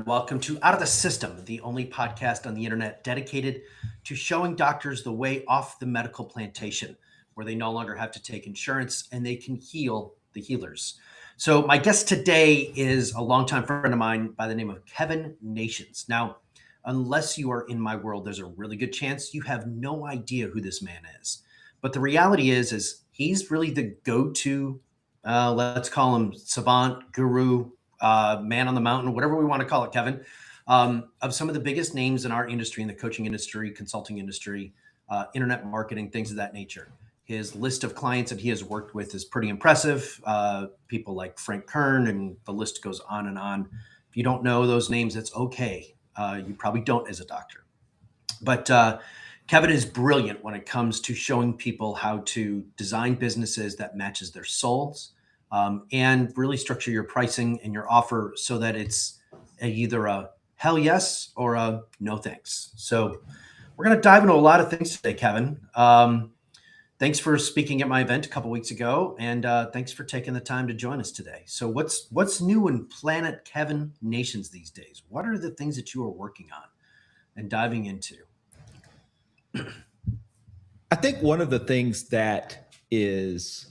Welcome to Out of the System, the only podcast on the internet dedicated to showing doctors the way off the medical plantation, where they no longer have to take insurance and they can heal the healers. So, my guest today is a longtime friend of mine by the name of Kevin Nations. Now, unless you are in my world, there's a really good chance you have no idea who this man is. But the reality is he's really the go-to, let's call him savant, guru, man on the mountain, whatever we want to call it, Kevin, of some of the biggest names in our industry, in the coaching industry, consulting industry, internet marketing, things of that nature. His list of clients that he has worked with is pretty impressive. People like Frank Kern, and the list goes on and on. If you don't know those names, it's okay. You probably don't as a doctor. But Kevin is brilliant when it comes to showing people how to design businesses that matches their souls, and really structure your pricing and your offer so that it's either a hell yes or a no thanks. So we're going to dive into a lot of things today, Kevin. Thanks for speaking at my event a couple weeks ago, and thanks for taking the time to join us today. So what's new in Planet Kevin Nations these days? What are the things that you are working on and diving into? I think one of the things that is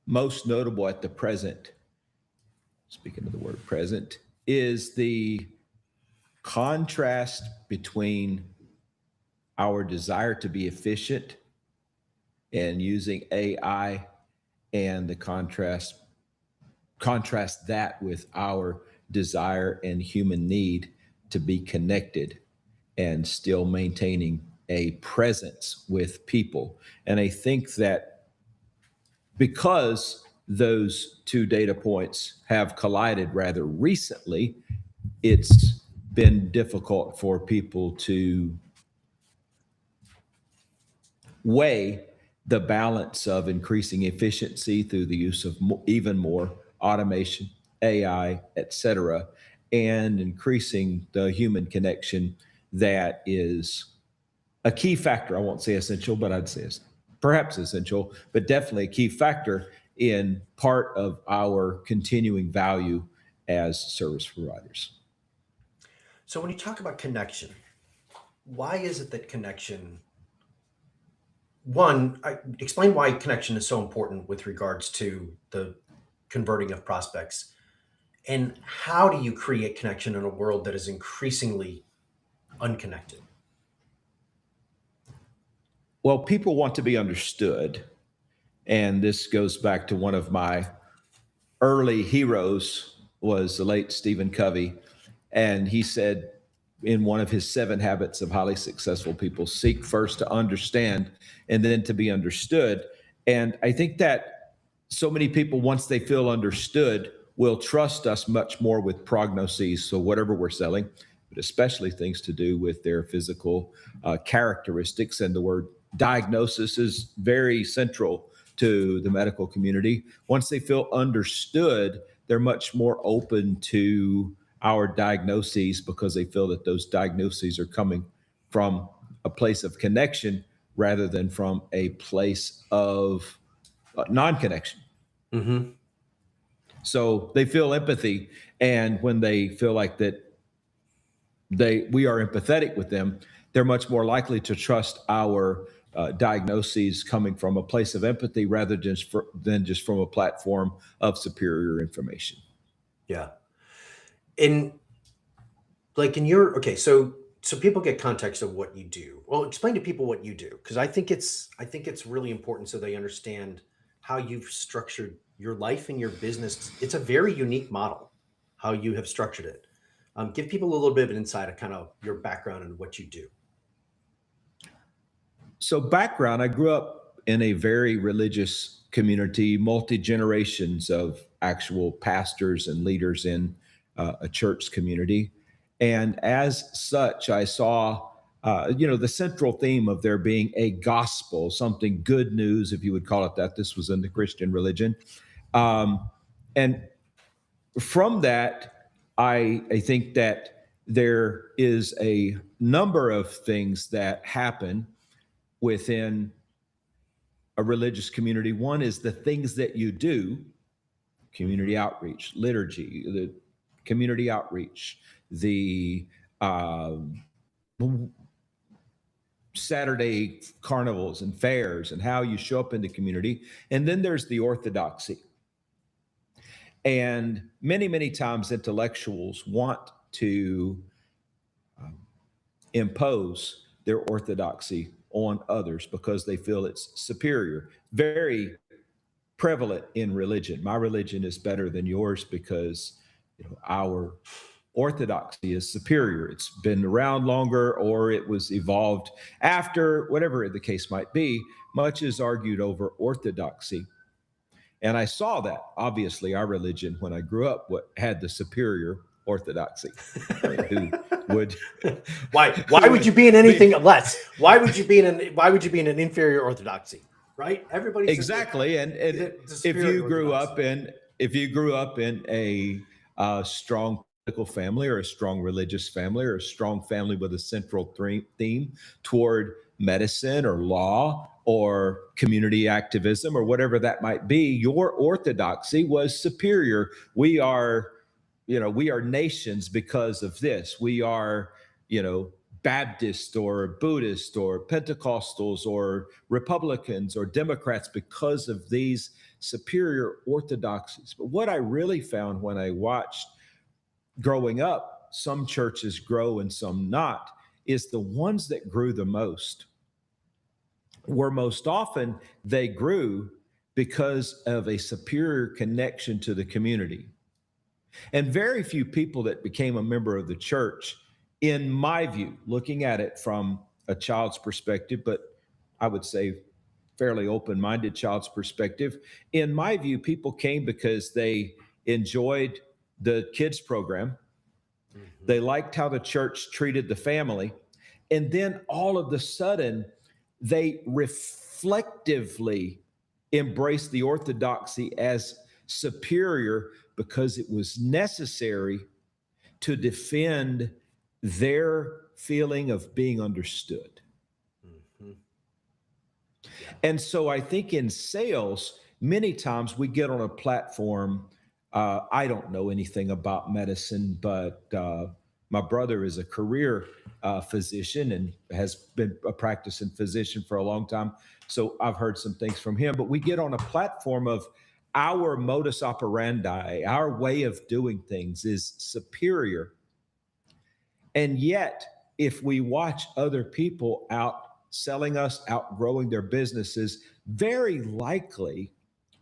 most notable at the present, speaking of the word present, is the contrast between our desire to be efficient and using AI and the contrast that with our desire and human need to be connected and still maintaining a presence with people. And I think that because those two data points have collided rather recently, it's been difficult for people to weigh the balance of increasing efficiency through the use of even more automation, AI, et cetera, and increasing the human connection that is a key factor. I won't say essential, but I'd say it's perhaps essential, but definitely a key factor in part of our continuing value as service providers. So when you talk about connection, why is it that connection explain why connection is so important with regards to the converting of prospects, and how do you create connection in a world that is increasingly unconnected? Well, people want to be understood. And this goes back to one of my early heroes was the late Stephen Covey. And he said in one of his 7 habits of highly successful people, seek first to understand and then to be understood. And I think that so many people, once they feel understood, will trust us much more with prognoses. So whatever we're selling, but especially things to do with their physical characteristics. And the word diagnosis is very central to the medical community. Once they feel understood, they're much more open to our diagnoses because they feel that those diagnoses are coming from a place of connection rather than from a place of non-connection. Mm-hmm. So they feel empathy, and when they feel like that we are empathetic with them, they're much more likely to trust our diagnoses coming from a place of empathy rather than just from a platform of superior information. Yeah. In in your okay, so people get context of what you do. Well, explain to people what you do, because I think it's really important so they understand how you've structured your life and your business. It's a very unique model, how you have structured it. Give people a little bit of an insight of kind of your background and what you do. So, background, I grew up in a very religious community, multi generations of actual pastors and leaders in a church community. And as such, I saw, the central theme of there being a gospel, something good news, if you would call it that. This was in the Christian religion. And from that, I think that there is a number of things that happen within a religious community. One is the things that you do, community outreach, liturgy, the community outreach, the Saturday carnivals and fairs, and how you show up in the community. And then there's the orthodoxy. And many, many times intellectuals want to impose their orthodoxy on others because they feel it's superior. Very prevalent in religion. My religion is better than yours because our orthodoxy is superior. It's been around longer, or it was evolved after, whatever the case might be. Much is argued over orthodoxy. And I saw that, obviously, our religion, when I grew up, had the superior orthodoxy. Who would why would you be in anything less? Why would you be in an inferior orthodoxy? Right? Everybody exactly. And if you grew up in a strong political family, or a strong religious family, or a strong family with a central theme toward medicine or law or community activism or whatever that might be, your orthodoxy was superior. We are nations because of this. We are, Baptist or Buddhist or Pentecostals or Republicans or Democrats because of these superior orthodoxies. But what I really found when I watched growing up, some churches grow and some not, is the ones that grew the most were most often they grew because of a superior connection to the community. And very few people that became a member of the church, in my view, looking at it from a child's perspective, but I would say fairly open-minded child's perspective, in my view, people came because they enjoyed the kids program. Mm-hmm. They liked how the church treated the family. And then all of a sudden, they reflectively embraced the orthodoxy as superior because it was necessary to defend their feeling of being understood. Mm-hmm. Yeah. And so I think in sales, many times we get on a platform. I don't know anything about medicine, but my brother is a career physician and has been a practicing physician for a long time. So I've heard some things from him, but we get on a platform of our modus operandi, our way of doing things is superior. And yet, if we watch other people outselling us, outgrowing their businesses, very likely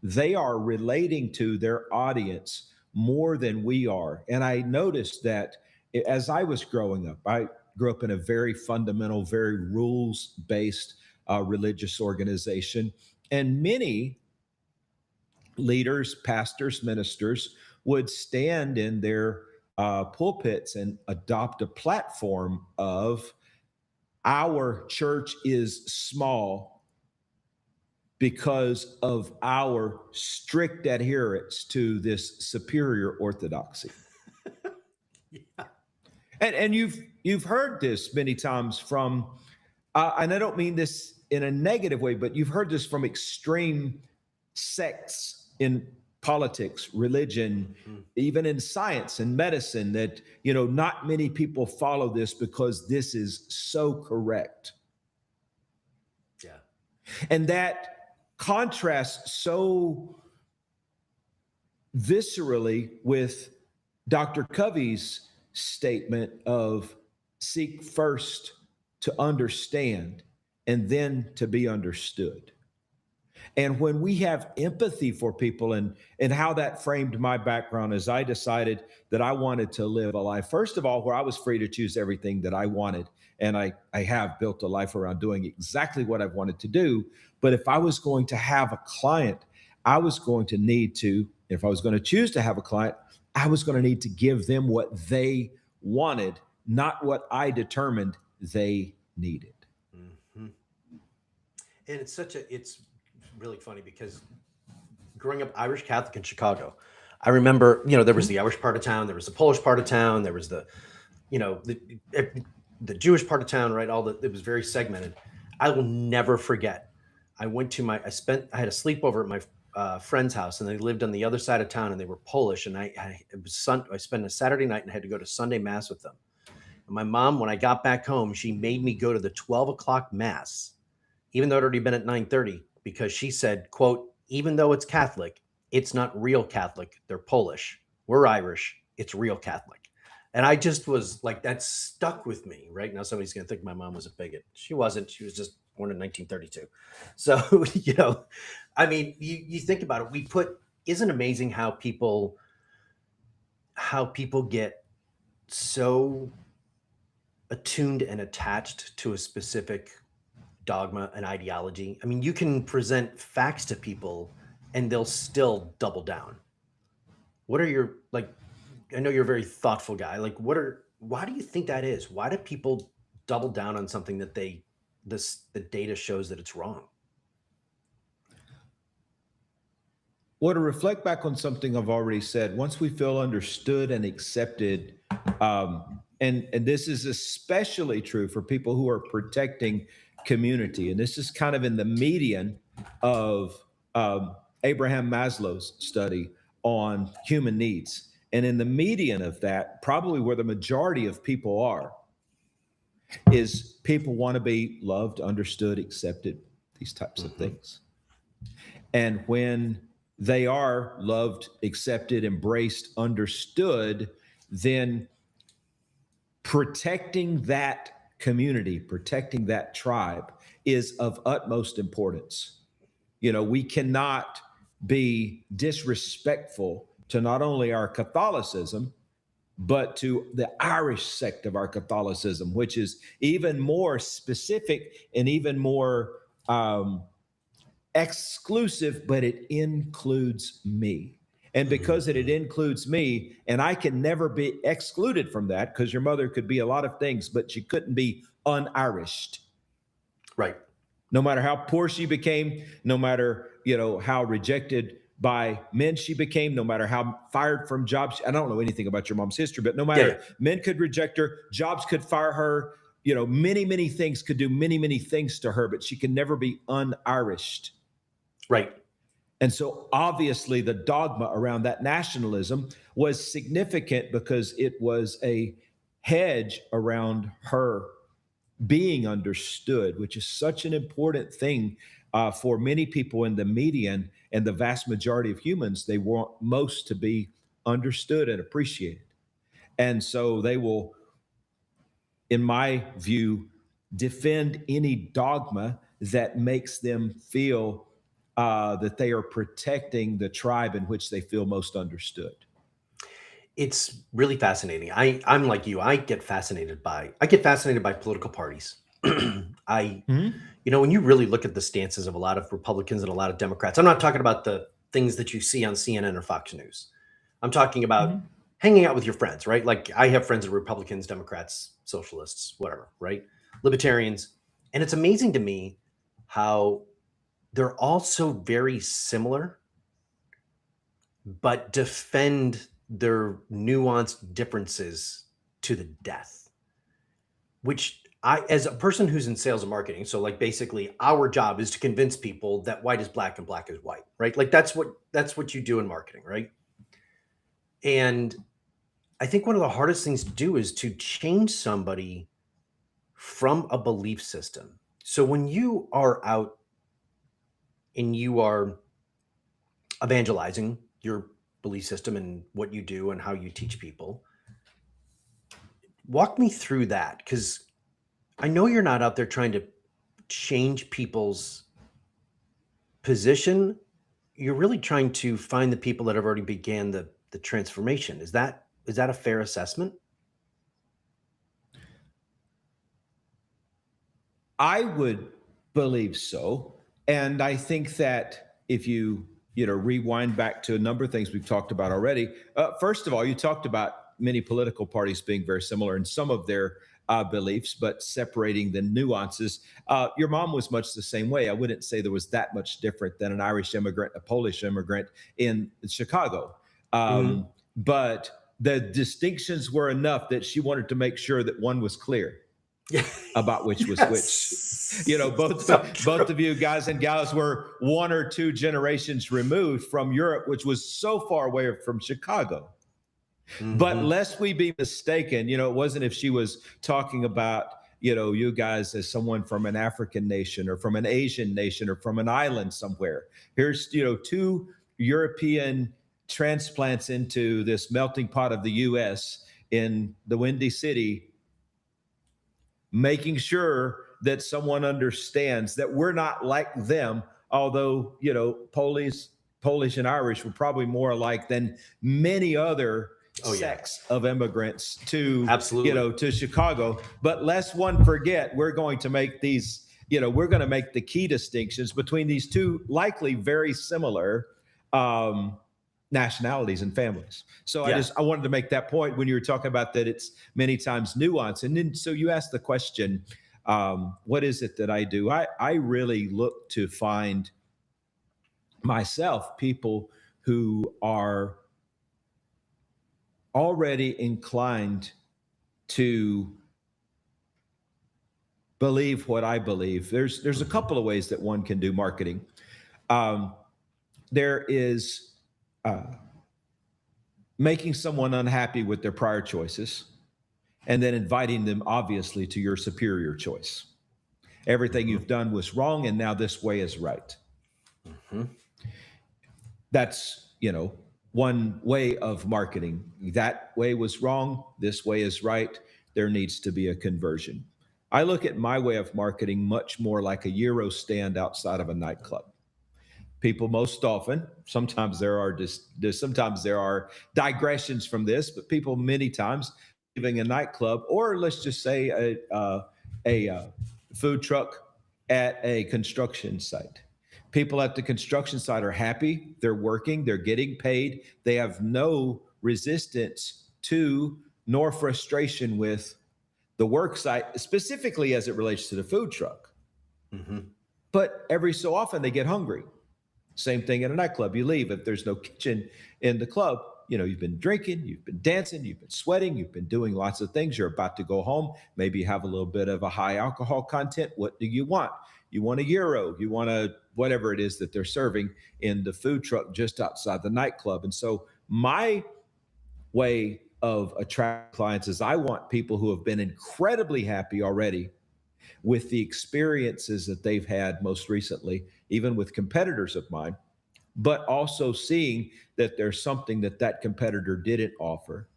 they are relating to their audience more than we are. And I noticed that as I was growing up, I grew up in a very fundamental, very rules-based religious organization. And many leaders, pastors, ministers would stand in their pulpits and adopt a platform of our church is small because of our strict adherence to this superior orthodoxy. Yeah. And you've heard this many times from, and I don't mean this in a negative way, but you've heard this from extreme sects in politics, religion, mm-hmm. even in science and medicine, that, not many people follow this because this is so correct. Yeah. And that contrasts so viscerally with Dr. Covey's statement of seek first to understand and then to be understood. And when we have empathy for people, and how that framed my background as I decided that I wanted to live a life, first of all, where I was free to choose everything that I wanted. And I have built a life around doing exactly what I've wanted to do. But if I was going to have a client, I was going to need to, if I was going to choose to have a client, I was going to need to give them what they wanted, not what I determined they needed. Mm-hmm. And it's really funny because growing up Irish Catholic in Chicago, I remember, there was the Irish part of town, there was the Polish part of town, there was the Jewish part of town, right? It was very segmented. I will never forget. I had a sleepover at my friend's house, and they lived on the other side of town, and they were Polish. And I spent a Saturday night and had to go to Sunday mass with them. And my mom, when I got back home, she made me go to the 12 o'clock mass, even though it had already been at 9:30, because she said, quote, even though it's Catholic, it's not real Catholic. They're Polish. We're Irish. It's real Catholic. And I just was like, that stuck with me. Right now, somebody's going to think my mom was a bigot. She wasn't. She was just born in 1932. So, I mean, you think about it. Isn't it amazing how people get so attuned and attached to a specific dogma and ideology? I mean, you can present facts to people and they'll still double down. What are your, like, I know you're a very thoughtful guy. Like, why do you think that is? Why do people double down on something that the data shows that it's wrong? Well, to reflect back on something I've already said, once we feel understood and accepted, and this is especially true for people who are protecting community, and this is kind of in the median of Abraham Maslow's study on human needs. And in the median of that, probably where the majority of people are, is people want to be loved, understood, accepted, these types of things. And when they are loved, accepted, embraced, understood, then protecting that community, protecting that tribe is of utmost importance. We cannot be disrespectful to not only our Catholicism, but to the Irish sect of our Catholicism, which is even more specific and even more exclusive, but it includes me. And because it includes me, and I can never be excluded from that, because your mother could be a lot of things, but she couldn't be un-Irished. Right. No matter how poor she became, no matter, how rejected by men she became, no matter how fired from jobs. I don't know anything about your mom's history, but no matter, men could reject her, jobs could fire her, many, many things could do many, many things to her, but she can never be un-Irished. Right. And so obviously the dogma around that nationalism was significant because it was a hedge around her being understood, which is such an important thing for many people in the median and the vast majority of humans. They want most to be understood and appreciated. And so they will, in my view, defend any dogma that makes them feel that they are protecting the tribe in which they feel most understood. It's really fascinating. I'm like you. I get fascinated by political parties. When you really look at the stances of a lot of Republicans and a lot of Democrats, I'm not talking about the things that you see on CNN or Fox News. I'm talking about hanging out with your friends, right? Like, I have friends that are Republicans, Democrats, socialists, whatever, right? Libertarians. And it's amazing to me how they're all so very similar, but defend their nuanced differences to the death, which I, as a person who's in sales and marketing, so like basically our job is to convince people that white is black and black is white, right? Like that's what you do in marketing, right? And I think one of the hardest things to do is to change somebody from a belief system. So when you are out and you are evangelizing your belief system and what you do and how you teach people, walk me through that, because I know you're not out there trying to change people's position. You're really trying to find the people that have already began the transformation. Is that a fair assessment? I would believe so. And I think that if you rewind back to a number of things we've talked about already, first of all, you talked about many political parties being very similar in some of their beliefs, but separating the nuances. Your mom was much the same way. I wouldn't say there was that much different than an Irish immigrant, a Polish immigrant in Chicago. But the distinctions were enough that she wanted to make sure that one was clear about which was which. You know, both So true. both of you guys and gals were one or two generations removed from Europe, which was so far away from Chicago. But Mhm. lest we be mistaken, you know, it wasn't if she was talking about, you know, you guys as someone from an African nation or from an Asian nation or from an island somewhere. Here's, you know, two European transplants into this melting pot of the US in the Windy City, making sure that someone understands that we're not like them, although, you know, Polish and Irish were probably more alike than many other Oh yeah, sects of immigrants to, you absolutely. know, to Chicago. But lest one forget, we're going to make these, you know, we're going to make the key distinctions between these two likely very similar um, nationalities and families. So Yeah. I wanted to make that point when you were talking about that it's many times nuance. And then so you asked the question, what is it that I do? I really look to find myself people who are already inclined to believe what I believe. There's a Mhm. couple of ways that one can do marketing. Um, there is making someone unhappy with their prior choices and then inviting them obviously to your superior choice. Everything Mhm. you've done was wrong and now this way is right. Mhm. That's, you know, one way of marketing. That way was wrong, this way is right. There needs to be a conversion. I look at my way of marketing much more like a Euro stand outside of a nightclub. People most often, sometimes there are sometimes there are digressions from this, but people many times leaving a nightclub or let's just say a food truck at a construction site. People at the construction site are happy, they're working, they're getting paid, they have no resistance to nor frustration with the work site, specifically as it relates to the food truck. Mhm. But every so often they get hungry. Same thing in a nightclub. You leave if there's no kitchen in the club. You know, you've been drinking, you've been dancing, you've been sweating, you've been doing lots of things. You're about to go home. Maybe you have a little bit of a high alcohol content. What do you want? You want a gyro. You want a whatever it is that they're serving in the food truck just outside the nightclub. And so my way of attracting clients is I want people who have been incredibly happy already with the experiences that they've had most recently, even with competitors of mine, but also seeing that there's something that that competitor didn't offer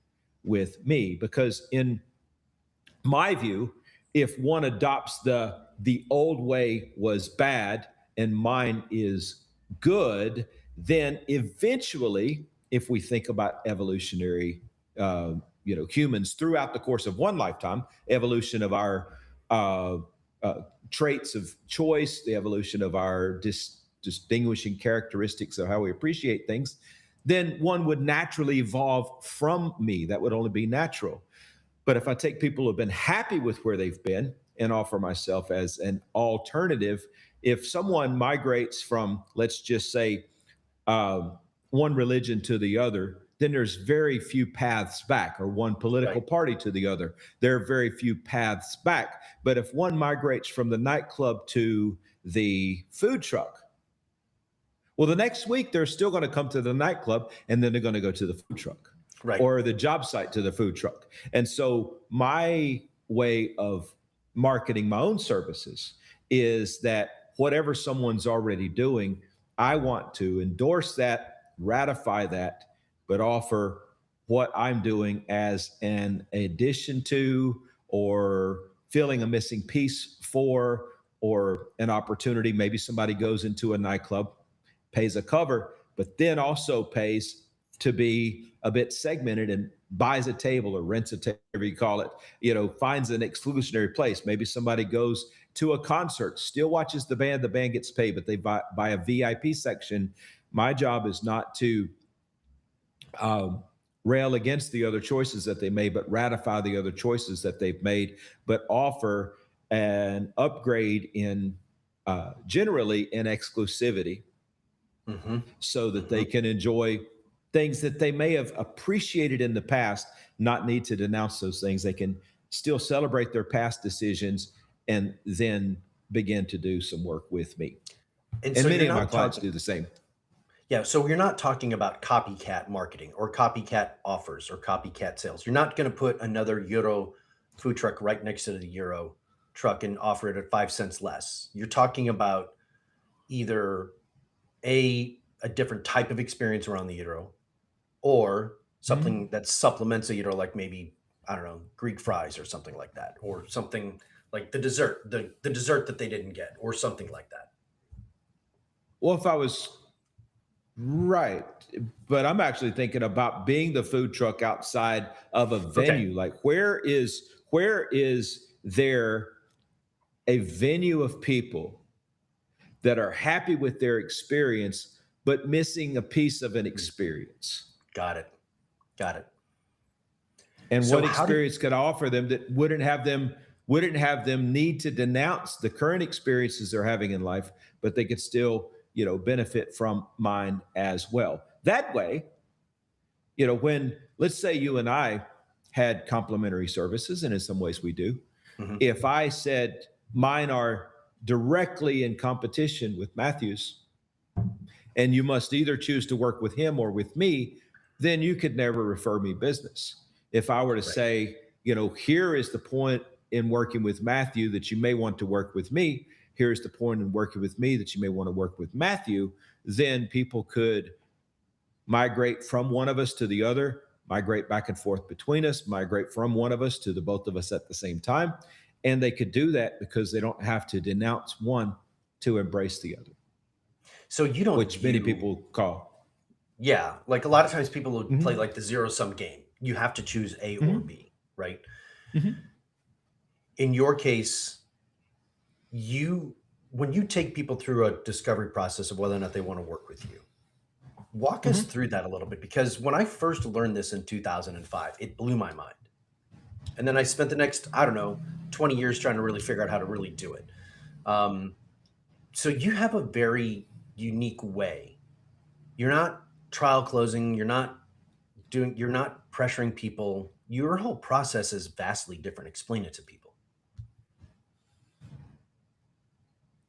with me. Because in my view, if one adopts the old way was bad and mine is good, then eventually, if we think about evolutionary, you know, humans throughout the course of one lifetime, evolution of our uh, uh, traits of choice, the evolution of our distinguishing characteristics of how we appreciate things, then one would naturally evolve from me. That would only be natural. But if I take people who have been happy with where they've been and offer myself as an alternative, if someone migrates from, let's just say, um, one religion to the other, then there's very few paths back, or one political Right. party to the other. There are very few paths back. But if one migrates from the nightclub to the food truck, well, the next week they're still going to come to the nightclub and then they're going to go to the food truck Right. or the job site to the food truck. And so my way of marketing my own services is that whatever someone's already doing, I want to endorse that, ratify that, but offer what I'm doing as an addition to or filling a missing piece for or an opportunity. Maybe somebody goes into a nightclub, pays a cover, but then also pays to be a bit segmented and buys a table or rents a table, whatever you call it, you know, finds an exclusionary place. Maybe somebody goes to a concert, still watches the band gets paid, but they buy a VIP section. My job is not to um, rail against the other choices that they made, but ratify the other choices that they've made, but offer an upgrade in generally in exclusivity Mhm. so that they Mhm. can enjoy things that they may have appreciated in the past, not need to denounce those things. They can still celebrate their past decisions and then begin to do some work with me. And And so many you're of my not clients talking, do the same. yeah. So you're not talking about copycat marketing or copycat offers or copycat sales. You're not going to put another Euro food truck right next to the Euro truck and offer it at 5 cents less. You're talking about either a different type of experience around the Euro, or something that supplements a Euro, like maybe, I don't know, Greek fries or something like that, or something like the dessert that they didn't get, or something like that. Well, if I was right, but I'm actually thinking about being the food truck outside of a Okay. venue. Like where is there a venue of people that are happy with their experience, but missing a piece of an experience? Got it. Got it. And So what how do experience could I offer them that wouldn't have them need to denounce the current experiences they're having in life, but they could still, benefit from mine as well. That way, when, let's say, you and I had complimentary services, and in some ways we do. Mhm. If I said mine are directly in competition with Matthew's, and you must either choose to work with him or with me, then you could never refer me business. If I were to Right. say, here is the point in working with Matthew that you may want to work with me, here's the point in working with me that you may want to work with Matthew, then people could migrate from one of us to the other, migrate back and forth between us, migrate from one of us to the both of us at the same time. And they could do that because they don't have to denounce one to embrace the other, So you don't which many view, people call. yeah, like a lot of times people will play Mhm, like the zero sum game. You have to choose A or mhm, B, right? mhm, In your case, you when you take people through a discovery process of whether or not they want to work with you, walk us mhm. through that a little bit, because when I first learned this in 2005, it blew my mind. And then I spent the next, I don't know, 20 years trying to really figure out how to really do it. Um, so you have a very unique way. You're not trial closing, you're not pressuring people. Your whole process is vastly different. Explain it to people.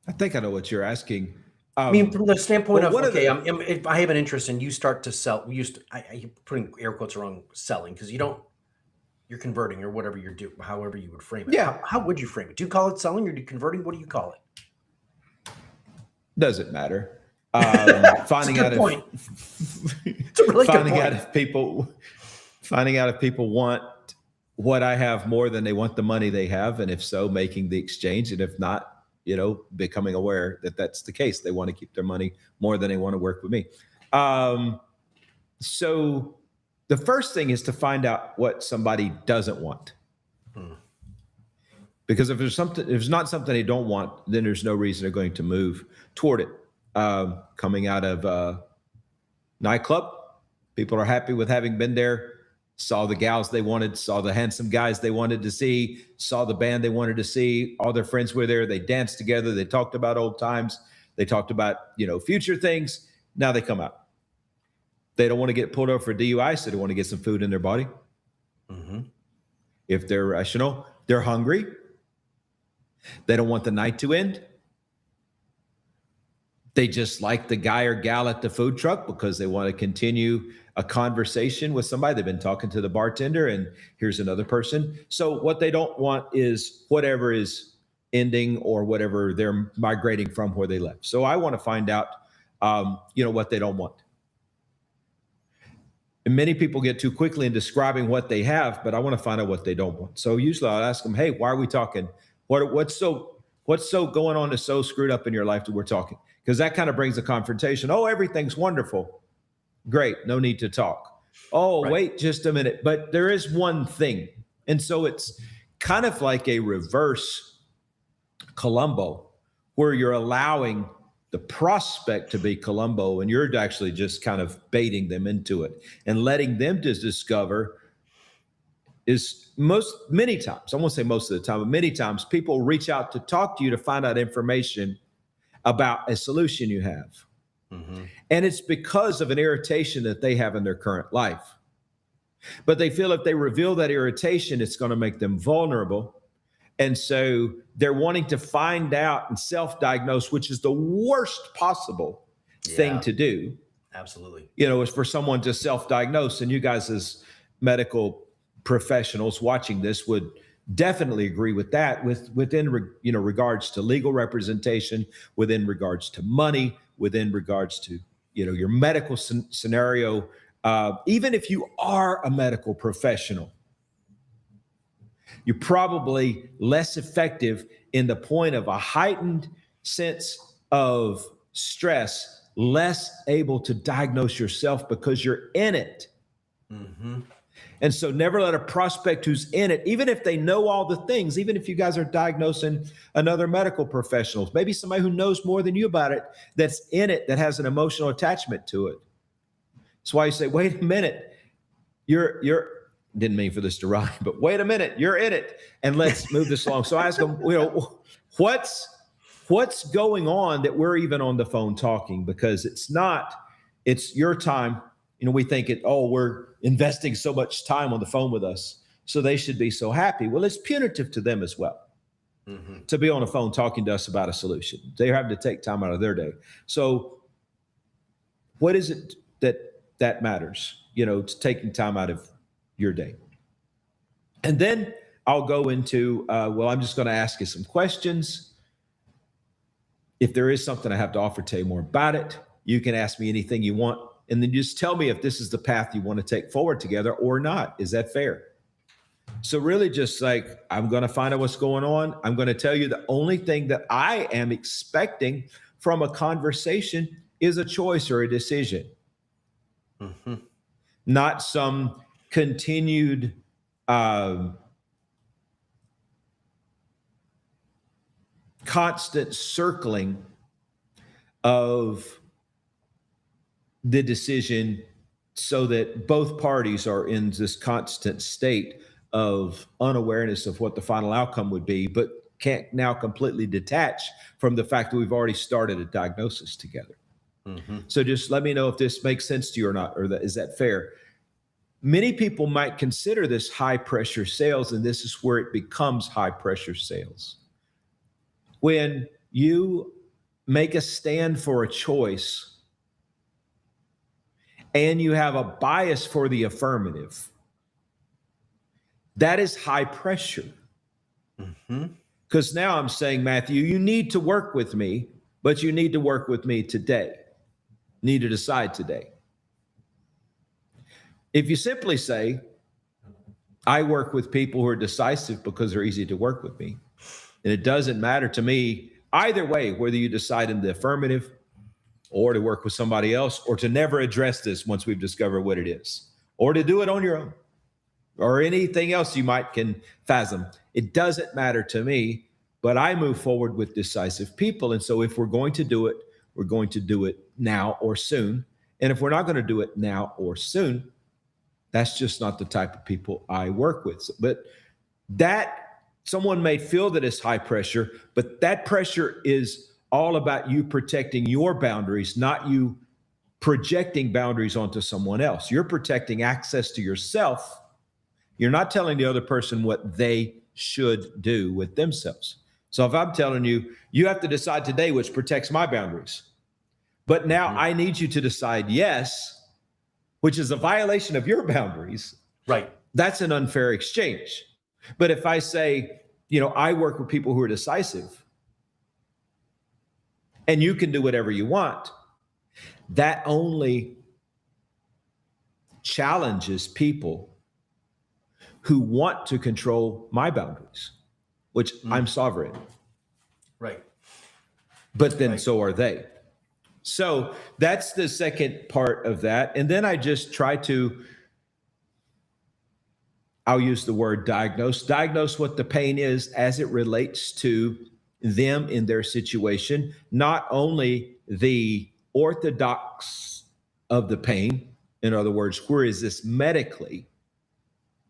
I think I know what you're asking. I mean, Um, from the standpoint well, of, one of okay, the if I have an interest and you start to sell, I putting air quotes around selling, because you're converting or whatever you're doing, however you would frame it. yeah, How would you frame it? Do you call it selling or do you converting? What do you call doesn't matter. it? It's a Finding out good point. if It's a really good finding out point. if people finding out if people want what I have more than they want the money they have, and if so, making the exchange, and if not, becoming aware that that's the case. They want to keep their money more than they want to work with me. Um, so the first thing is to find out what somebody doesn't want. Hmm. Because if there's not something they don't want, then there's no reason they're going to move toward it. Coming out of nightclub, people are happy with having been there, saw the gals they wanted, saw the handsome guys they wanted to see, saw the band they wanted to see. All their friends were there. They danced together. They talked about old times. They talked about future things. Now they come out. They don't want to get pulled over for DUI, so they want to get some food in their body. Hmm. If they're rational, they're hungry. They don't want the night to end. They just like the guy or gal at the food truck because they want to continue a conversation with somebody. They've been talking to the bartender, and here's another person. So what they don't want is whatever is ending or whatever they're migrating from where they left. So I want to find out, what they don't want. And many people get too quickly in describing what they have, but I want to find out what they don't want. So usually I'll ask them, "Hey, why are we talking? What's so going on that's so screwed up in your life that we're talking?" Because that kind of brings a confrontation. Oh, everything's wonderful. Great. No need to talk. Oh, Right. wait just a minute. But there is one thing. And so it's kind of like a reverse Columbo, where you're allowing the prospect to be Columbo and you're actually just kind of baiting them into it and letting them just discover is many times, I won't say most of the time, but many times people reach out to talk to you to find out information about a solution you have. Hmm. And it's because of an irritation that they have in their current life. But they feel if they reveal that irritation, it's going to make them vulnerable. And so they're wanting to find out and self-diagnose, which is the worst possible thing to do. Absolutely. Is for someone to self-diagnose. And you guys as medical professionals watching this would definitely agree with that, within regards to legal representation, within regards to money, within regards to your medical scenario. Even if you are a medical professional, you're probably less effective in the point of a heightened sense of stress, less able to diagnose yourself because you're in it. Mm-hmm. And so never let a prospect who's in it, even if they know all the things, even if you guys are diagnosing another medical professional, maybe somebody who knows more than you about it, that's in it, that has an emotional attachment to it. That's why you say, wait a minute, you're didn't mean for this to rhyme, but wait a minute, you're in it, and let's move this along. So I ask them, what's going on that we're even on the phone talking? Because it's your time. We think we're investing so much time on the phone with us, so they should be so happy. Well, it's punitive to them as well, to be on the phone talking to us about a solution. They're having to take time out of their day. So what is it that matters? It's taking time out of your day. And then I'll go into, I'm just going to ask you some questions. If there is something I have to offer, tell you more about it. You can ask me anything you want, and then just tell me if this is the path you want to take forward together or not. Is that fair? So really just like, I'm going to find out what's going on. I'm going to tell you the only thing that I am expecting from a conversation is a choice or a decision. Mm-hmm. Not some continued constant circling of the decision, so that both parties are in this constant state of unawareness of what the final outcome would be, but can't now completely detach from the fact that we've already started a diagnosis together. Mm-hmm. So just let me know if this makes sense to you or not, or is that fair? Many people might consider this high pressure sales, and this is where it becomes high pressure sales. When you make a stand for a choice and you have a bias for the affirmative, that is high pressure. Because now I'm saying, Matthew, you need to work with me, but you need to work with me today. Need to decide today. If you simply say, I work with people who are decisive because they're easy to work with me, and it doesn't matter to me either way, whether you decide in the affirmative or to work with somebody else, or to never address this once we've discovered what it is, or to do it on your own, or anything else you might can fathom. It doesn't matter to me, but I move forward with decisive people. And so if we're going to do it, we're going to do it now or soon. And if we're not going to do it now or soon, that's just not the type of people I work with. But that, someone may feel that it's high pressure, but that pressure is all about you protecting your boundaries, not you projecting boundaries onto someone else. You're protecting access to yourself. You're not telling the other person what they should do with themselves. So if I'm telling you, you have to decide today, which protects my boundaries, but now I need you to decide yes, which is a violation of your boundaries. Right. That's an unfair exchange. But if I say, I work with people who are decisive, and you can do whatever you want, that only challenges people who want to control my boundaries, which I'm sovereign. Right. But then so are they. So that's the second part of that. And then I just try to, I'll use the word diagnose what the pain is as it relates to them in their situation, not only the orthodox of the pain. In other words, where is this medically?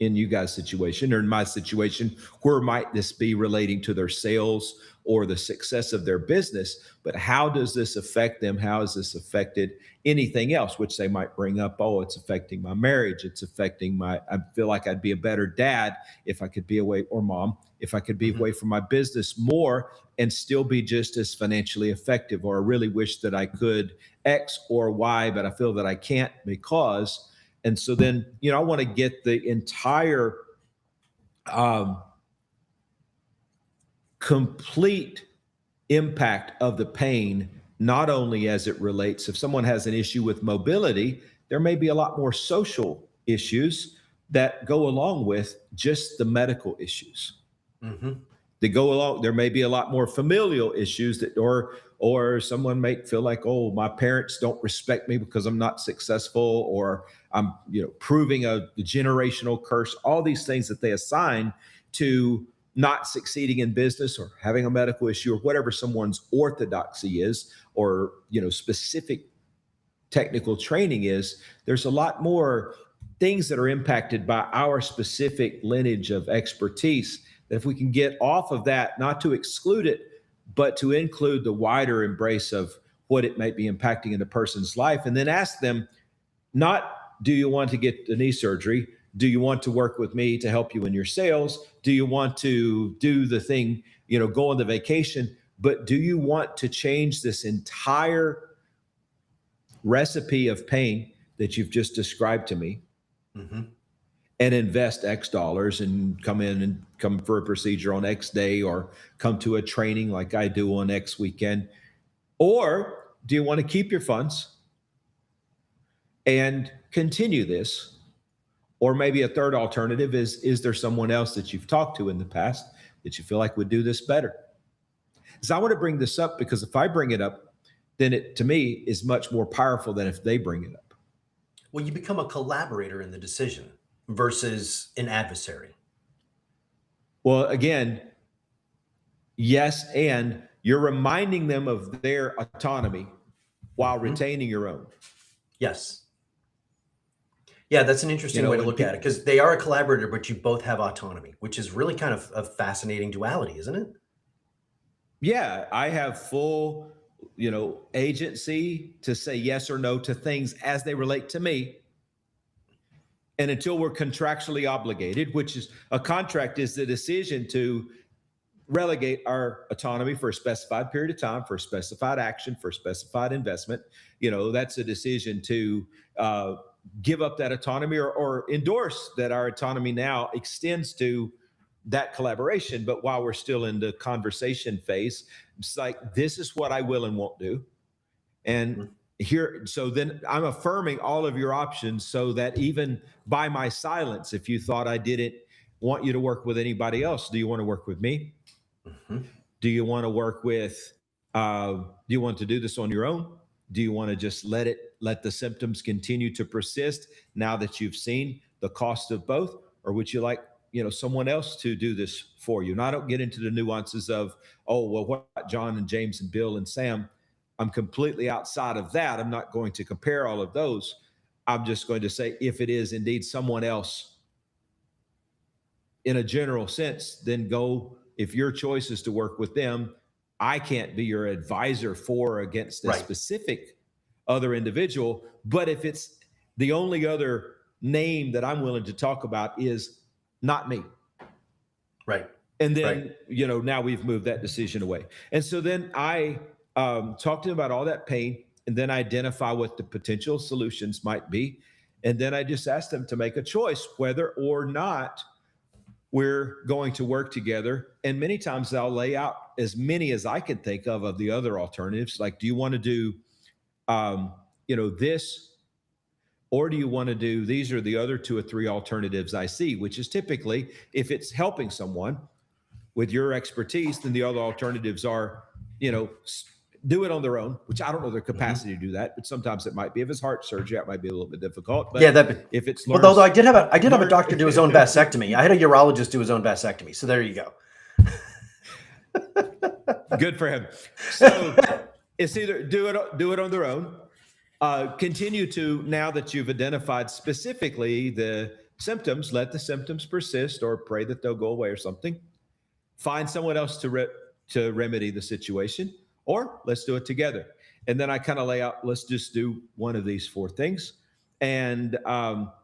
in you guys' situation or in my situation, where might this be relating to their sales or the success of their business? But how does this affect them? How has this affected anything else, which they might bring up? Oh, it's affecting my marriage. It's affecting I feel like I'd be a better dad if I could be away, or mom, if I could be away from my business more and still be just as financially effective. Or I really wish that I could X or Y, but I feel that I can't because. And so then, I want to get the entire complete impact of the pain, not only as it relates, if someone has an issue with mobility, there may be a lot more social issues that go along with just the medical issues. That go along. There may be a lot more familial issues that, or someone may feel like, oh, my parents don't respect me because I'm not successful, or I'm, proving a generational curse. All these things that they assign to not succeeding in business or having a medical issue or whatever someone's orthodoxy is, or, specific technical training is. There's a lot more things that are impacted by our specific lineage of expertise, that if we can get off of that, not to exclude it, but to include the wider embrace of what it might be impacting in a person's life, and then ask them, not, do you want to get the knee surgery? Do you want to work with me to help you in your sales? Do you want to do the thing, go on the vacation? But do you want to change this entire recipe of pain that you've just described to me, and invest X dollars and come for a procedure on X day, or come to a training like I do on X weekend? Or do you want to keep your funds and continue this? Or maybe a third alternative is there someone else that you've talked to in the past that you feel like would do this better? So I want to bring this up because if I bring it up, then it, to me, is much more powerful than if they bring it up. Well, you become a collaborator in the decision versus an adversary. Well, again, yes, and you're reminding them of their autonomy while retaining your own. Yes. Yeah, that's an interesting way to look at it, because they are a collaborator, but you both have autonomy, which is really kind of a fascinating duality, isn't it? Yeah, I have full, agency to say yes or no to things as they relate to me. And until we're contractually obligated, which is a contract, is the decision to relegate our autonomy for a specified period of time, for a specified action, for a specified investment. That's a decision to give up that autonomy, or endorse that our autonomy now extends to that collaboration. But while we're still in the conversation phase, it's like, this is what I will and won't do. And here, so then I'm affirming all of your options, so that even by my silence, if you thought I didn't want you to work with anybody else, do you want to work with me? Do you want to work with, do you want to do this on your own? Do you want to just let the symptoms continue to persist now that you've seen the cost of both? Or would you like, someone else to do this for you? And I don't get into the nuances of, oh, well, what about John and James and Bill and Sam? I'm completely outside of that. I'm not going to compare all of those. I'm just going to say, if it is indeed someone else in a general sense, then go. If your choice is to work with them, I can't be your advisor for or against a specific other individual. But if it's the only other name that I'm willing to talk about is not me. Right. And then, now we've moved that decision away. And so then I talk to them about all that pain, and then identify what the potential solutions might be. And then I just ask them to make a choice whether or not we're going to work together. And many times I'll lay out as many as I can think of the other alternatives. Like, do you want to do, this, or do you want to do, these are the other 2 or 3 alternatives I see, which is typically, if it's helping someone with your expertise, then the other alternatives are, do it on their own, which I don't know their capacity to do that, but sometimes it might be. If it's heart surgery, that might be a little bit difficult. But if it's although I did have a doctor do his own vasectomy. I had a urologist do his own vasectomy. So there you go. Good for him. So it's either do it on their own, continue to, now that you've identified specifically the symptoms, let the symptoms persist or pray that they'll go away or something. Find someone else to remedy the situation, or let's do it together. And then I kind of lay out, let's just do one of these 4 things. And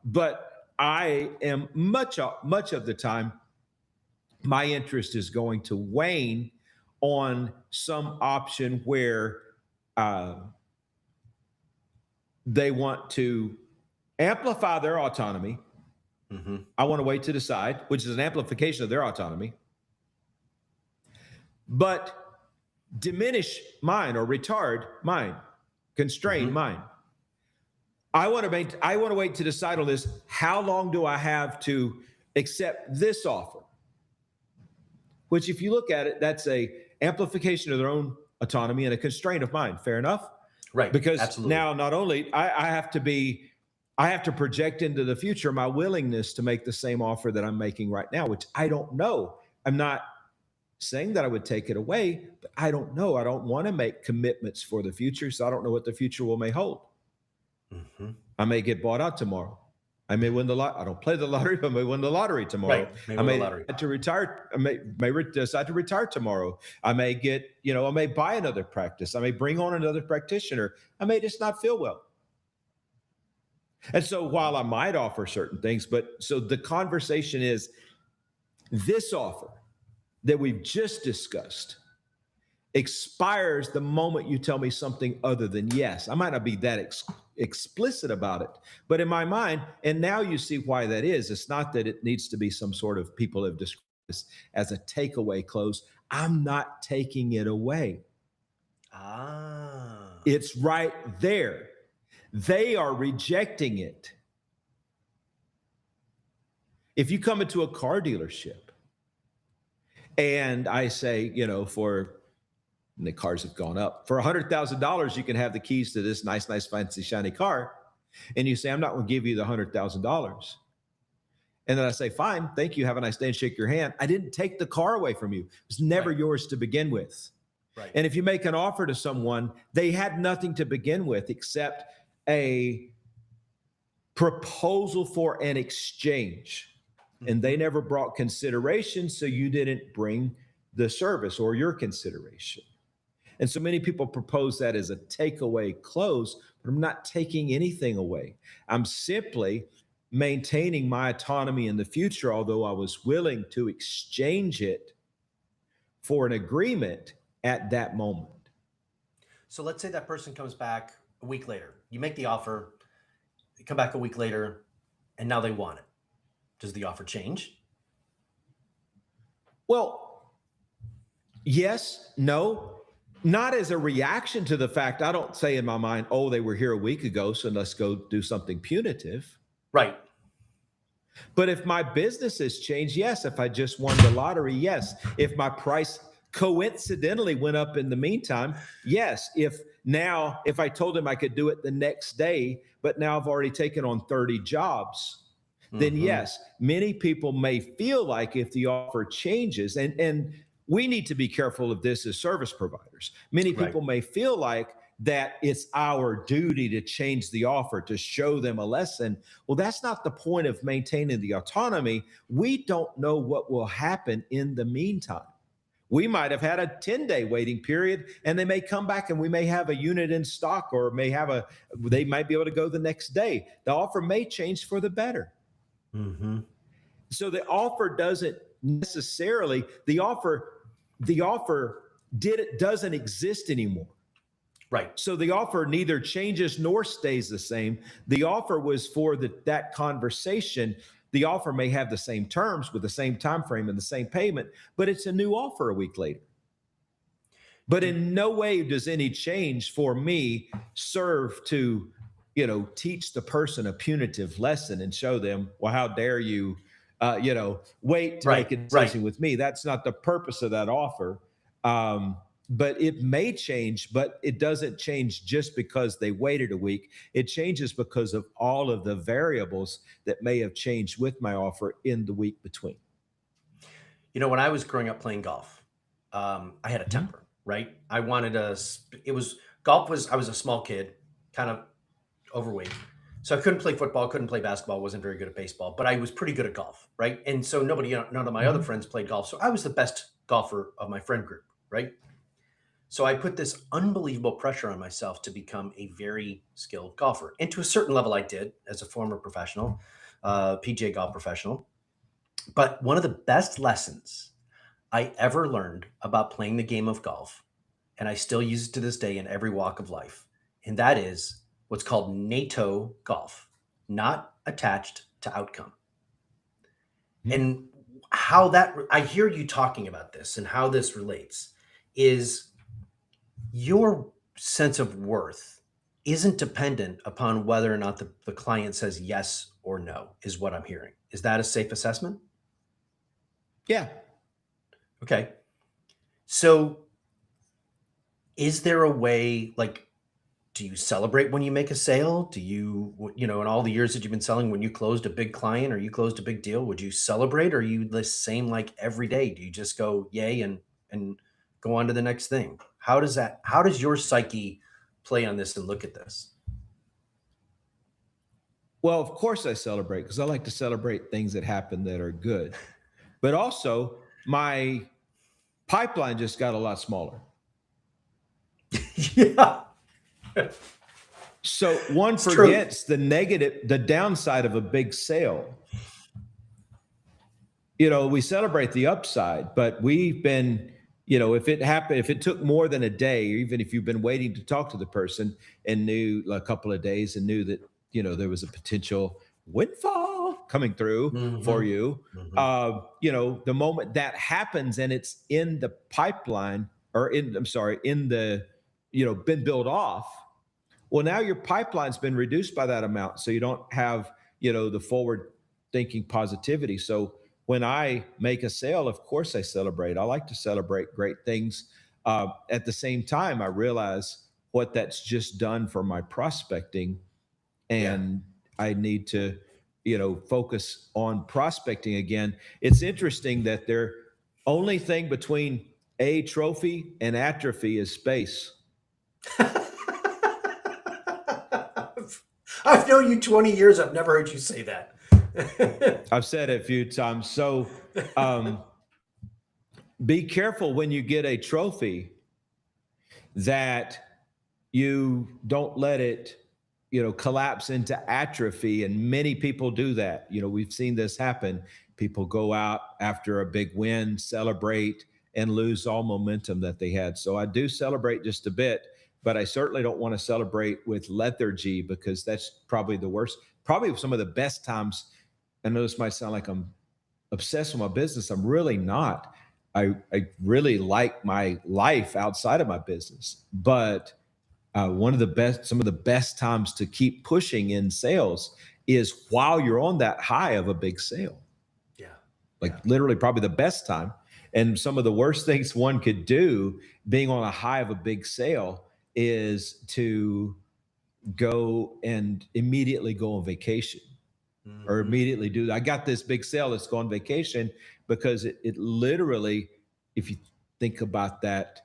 but I am much of the time, my interest is going to wane on some option where they want to amplify their autonomy. I want to wait to decide, which is an amplification of their autonomy, but diminish mine or retard mine, constrain mine. I want to wait to decide on this. How long do I have to accept this offer? Which, if you look at it, that's a amplification of their own autonomy and a constraint of mine. Fair enough? Right. Because absolutely. now not only I have to project into the future my willingness to make the same offer that I'm making right now, which I don't know. I'm not saying that I would take it away, but I don't know. I don't want to make commitments for the future, so I don't know what the future may hold. I may get bought out tomorrow. I may win the lottery. I don't play the lottery, but I may win the lottery tomorrow. Right. I may retire. I may decide to retire tomorrow. I may I may buy another practice. I may bring on another practitioner. I may just not feel well. And so while I might offer certain things, so the conversation is this offer that we've just discussed expires the moment you tell me something other than yes. I might not be that explicit about it, but in my mind, and now you see why that is. It's not that it needs to be some sort of, people have described this as a takeaway clause. I'm not taking it away. It's right there. They are rejecting it. If you come into a car dealership and I say, and the cars have gone up, for $100,000, you can have the keys to this nice, fancy, shiny car. And you say, I'm not going to give you the $100,000. And then I say, fine, thank you. Have a nice day and shake your hand. I didn't take the car away from you. It was never yours to begin with. Right. And if you make an offer to someone, they had nothing to begin with except a proposal for an exchange. And they never brought consideration, so you didn't bring the service or your consideration. And so many people propose that as a takeaway clause, but I'm not taking anything away. I'm simply maintaining my autonomy in the future, although I was willing to exchange it for an agreement at that moment. So let's say that person comes back a week later. You make the offer, they come back a week later, and now they want it. Does the offer change? Well, yes, no. Not as a reaction to the fact, I don't say in my mind, oh, they were here a week ago, so let's go do something punitive. Right. But if my business has changed, yes. If I just won the lottery, yes. If my price coincidentally went up in the meantime, yes. If I told him I could do it the next day, but now I've already taken on 30 jobs, then yes, many people may feel like if the offer changes, and we need to be careful of this as service providers. Many people may feel like that it's our duty to change the offer, to show them a lesson. Well, that's not the point of maintaining the autonomy. We don't know what will happen in the meantime. We might have had a 10-day waiting period, and they may come back and we may have a unit in stock, or they might be able to go the next day. The offer may change for the better. So the offer doesn't necessarily, doesn't exist anymore. Right. So the offer neither changes nor stays the same. The offer was for that conversation. The offer may have the same terms with the same time frame and the same payment, but it's a new offer a week later. But in no way does any change for me serve to, teach the person a punitive lesson and show them, well, how dare you, wait to make a decision with me. That's not the purpose of that offer. But it may change, but it doesn't change just because they waited a week. It changes because of all of the variables that may have changed with my offer in the week between. When I was growing up playing golf, I had a temper, right? I was a small kid, kind of overweight. So I couldn't play football, couldn't play basketball, wasn't very good at baseball, but I was pretty good at golf, right? And so none of my other Mhm. friends played golf. So I was the best golfer of my friend group, right? So I put this unbelievable pressure on myself to become a very skilled golfer. And to a certain level, I did as a former professional, PGA golf professional. But one of the best lessons I ever learned about playing the game of golf, and I still use it to this day in every walk of life, and that is what's called NATO golf, not attached to outcome. Mhm. And how that, I hear you talking about this and how this relates is your sense of worth isn't dependent upon whether or not the client says yes or no, is what I'm hearing. Is that a safe assessment? Yeah. Okay. So is there a way, like, do you celebrate when you make a sale? Do you, in all the years that you've been selling, when you closed a big client or you closed a big deal, would you celebrate? Or are you the same like every day? Do you just go yay and go on to the next thing? How does your psyche play on this and look at this? Well, of course I celebrate because I like to celebrate things that happen that are good. But also, my pipeline just got a lot smaller. Yeah, So one it's true. forgets the negative, the downside of a big sale. You know, we celebrate the upside, but we've been, if it happened, if it took more than a day, or even if you've been waiting to talk to the person and knew a couple of days and knew that, there was a potential windfall coming through for Hmm. you, Hmm. the moment that happens and it's in the pipeline or I'm sorry, in the, been built off, well, now your pipeline's been reduced by that amount. So you don't have, the forward thinking positivity. So when I make a sale, of course I celebrate. I like to celebrate great things. At the same time, I realize what that's just done for my prospecting. Yeah. And I need to, focus on prospecting again. It's interesting that their only thing between a trophy and atrophy is space. I've known you 20 years. I've never heard you say that. I've said it a few times. So um, be careful when you get a trophy that you don't let it, collapse into atrophy. And many people do that. We've seen this happen. People go out after a big win, celebrate, and lose all momentum that they had. So I do celebrate just a bit, but I certainly don't want to celebrate with lethargy because that's probably the worst. Probably some of the best times. I know this might sound like I'm obsessed with my business. I'm really not. I really like my life outside of my business. But some of the best times to keep pushing in sales is while you're on that high of a big sale, Yeah. like Yeah. literally probably the best time. And some of the worst things one could do being on a high of a big sale is to go and immediately go on vacation or Hmm. immediately do. I got this big sale. Let's go on vacation because it literally, if you think about that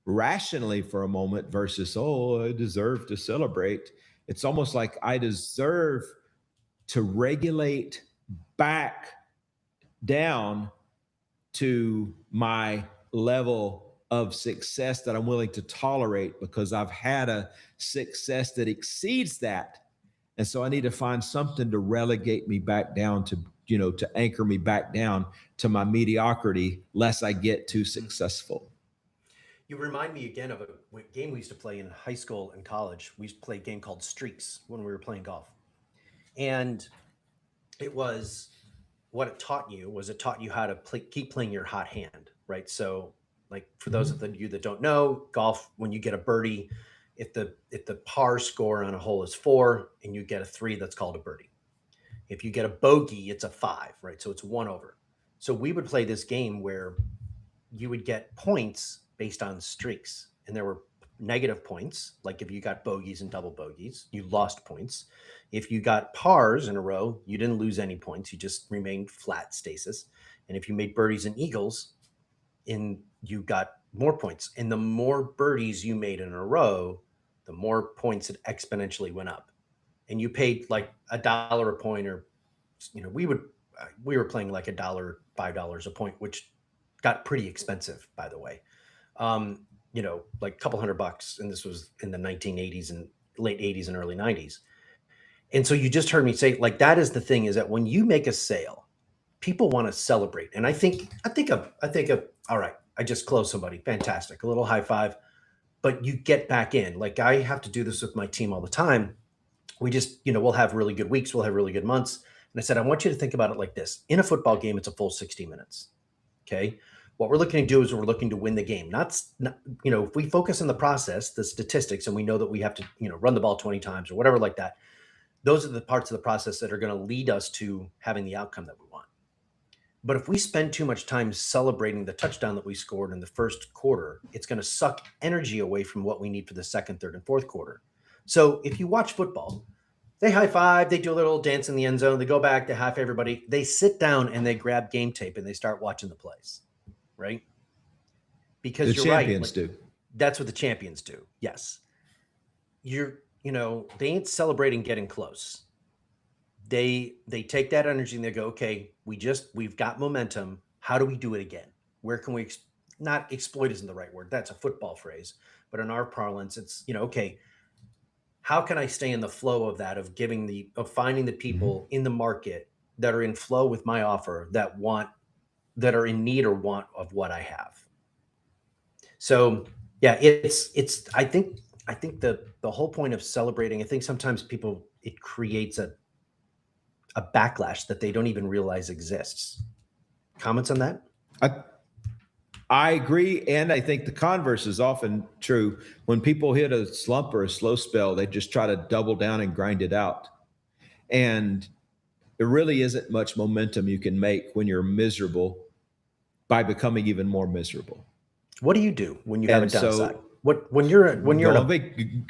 rationally for a moment versus, oh, I deserve to celebrate. It's almost like I deserve to regulate back down to my level of success that I'm willing to tolerate because I've had a success that exceeds that. And so I need to find something to relegate me back down to, to anchor me back down to my mediocrity, lest I get too Hmm. successful. You remind me again of a game we used to play in high school and college. We used to play a game called Streaks when we were playing golf. And it was what it taught you was it taught you how to keep playing your hot hand, right? So, like for those Mhm. of you that don't know, golf, when you get a birdie, if the par score on a hole is 4 and you get a 3, that's called a birdie. If you get a bogey, it's a 5, right? So it's 1 over. So we would play this game where you would get points based on streaks. And there were negative points. Like if you got bogeys and double bogeys, you lost points. If you got pars in a row, you didn't lose any points. You just remained flat stasis. And if you made birdies and eagles, you got more points. And the more birdies you made in a row, the more points it exponentially went up. and you paid like $1 a point, or we were playing like $5 a point, which got pretty expensive, by the way. Like a couple $100, and this was in the 1980s and late 80s and early 90s. And so you just heard me say, like, that is the thing, is that when you make a sale, people want to celebrate. And I think of, all right, I just closed somebody. Fantastic. A little high five, but you get back in. Like, I have to do this with my team all the time. We just, we'll have really good weeks. We'll have really good months. And I said, I want you to think about it like this. In a football game, it's a full 60 minutes. Okay. What we're looking to do is we're looking to win the game. Not, if we focus on the process, the statistics, and we know that we have to, run the ball 20 times or whatever like that, those are the parts of the process that are going to lead us to having the outcome that we want. But if we spend too much time celebrating the touchdown that we scored in the first quarter, it's going to suck energy away from what we need for the second, third, and fourth quarter. So if you watch football, they high five, they do a little dance in the end zone, they go back, they high five everybody, they sit down and they grab game tape and they start watching the plays, right? Because The you're champions right. do. That's what the champions do. Yes. They ain't celebrating getting close. They take that energy and they go, okay, we've got momentum. How do we do it again? Where can we not exploit isn't the right word. That's a football phrase, but in our parlance, it's, okay, how can I stay in the flow of that, of finding the people in the market that are in flow with my offer, that are in need or want of what I have. So yeah, I think the whole point of celebrating, I think sometimes it creates a backlash that they don't even realize exists. Comments on that? I agree. And I think the converse is often true. When people hit a slump or a slow spell, they just try to double down and grind it out. And there really isn't much momentum you can make when you're miserable by becoming even more miserable. What do you do when you have a And downside? so When you're in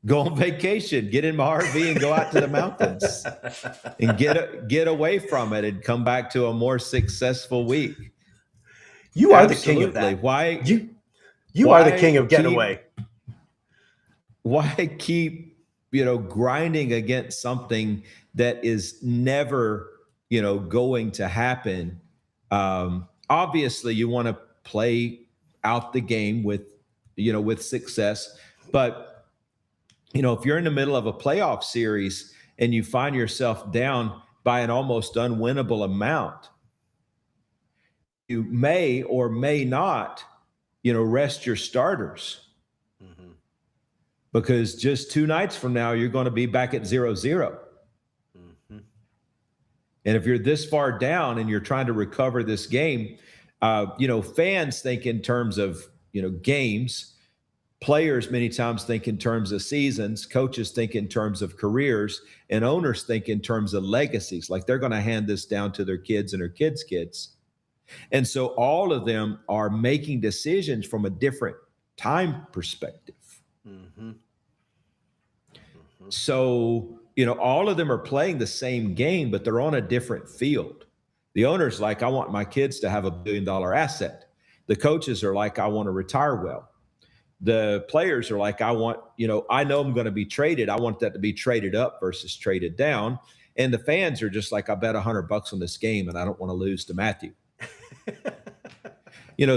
go on vacation, get in my RV and go out to the mountains and get away from it and come back to a more successful week. You are the king of Absolutely. that. Why You are the king of getting away. Why keep, grinding against something that is never, going to happen? Obviously you want to play out the game with success, but if you're in the middle of a playoff series and you find yourself down by an almost unwinnable amount, you may or may not, rest your starters, because just 2 nights from now, you're going to be back at 0-0. And if you're this far down and you're trying to recover this game, fans think in terms of, games. Players many times think in terms of seasons, coaches think in terms of careers, and owners think in terms of legacies. Like they're going to hand this down to their kids and their kids' kids. And so all of them are making decisions from a different time perspective. So, all of them are playing the same game, but they're on a different field. The owner's like, I want my kids to have $1 billion asset. The coaches are like, I want to retire well. The players are like, I know I'm going to be traded. I want that to be traded up versus traded down. And the fans are just like, I bet $100 on this game and I don't want to lose to Matthew.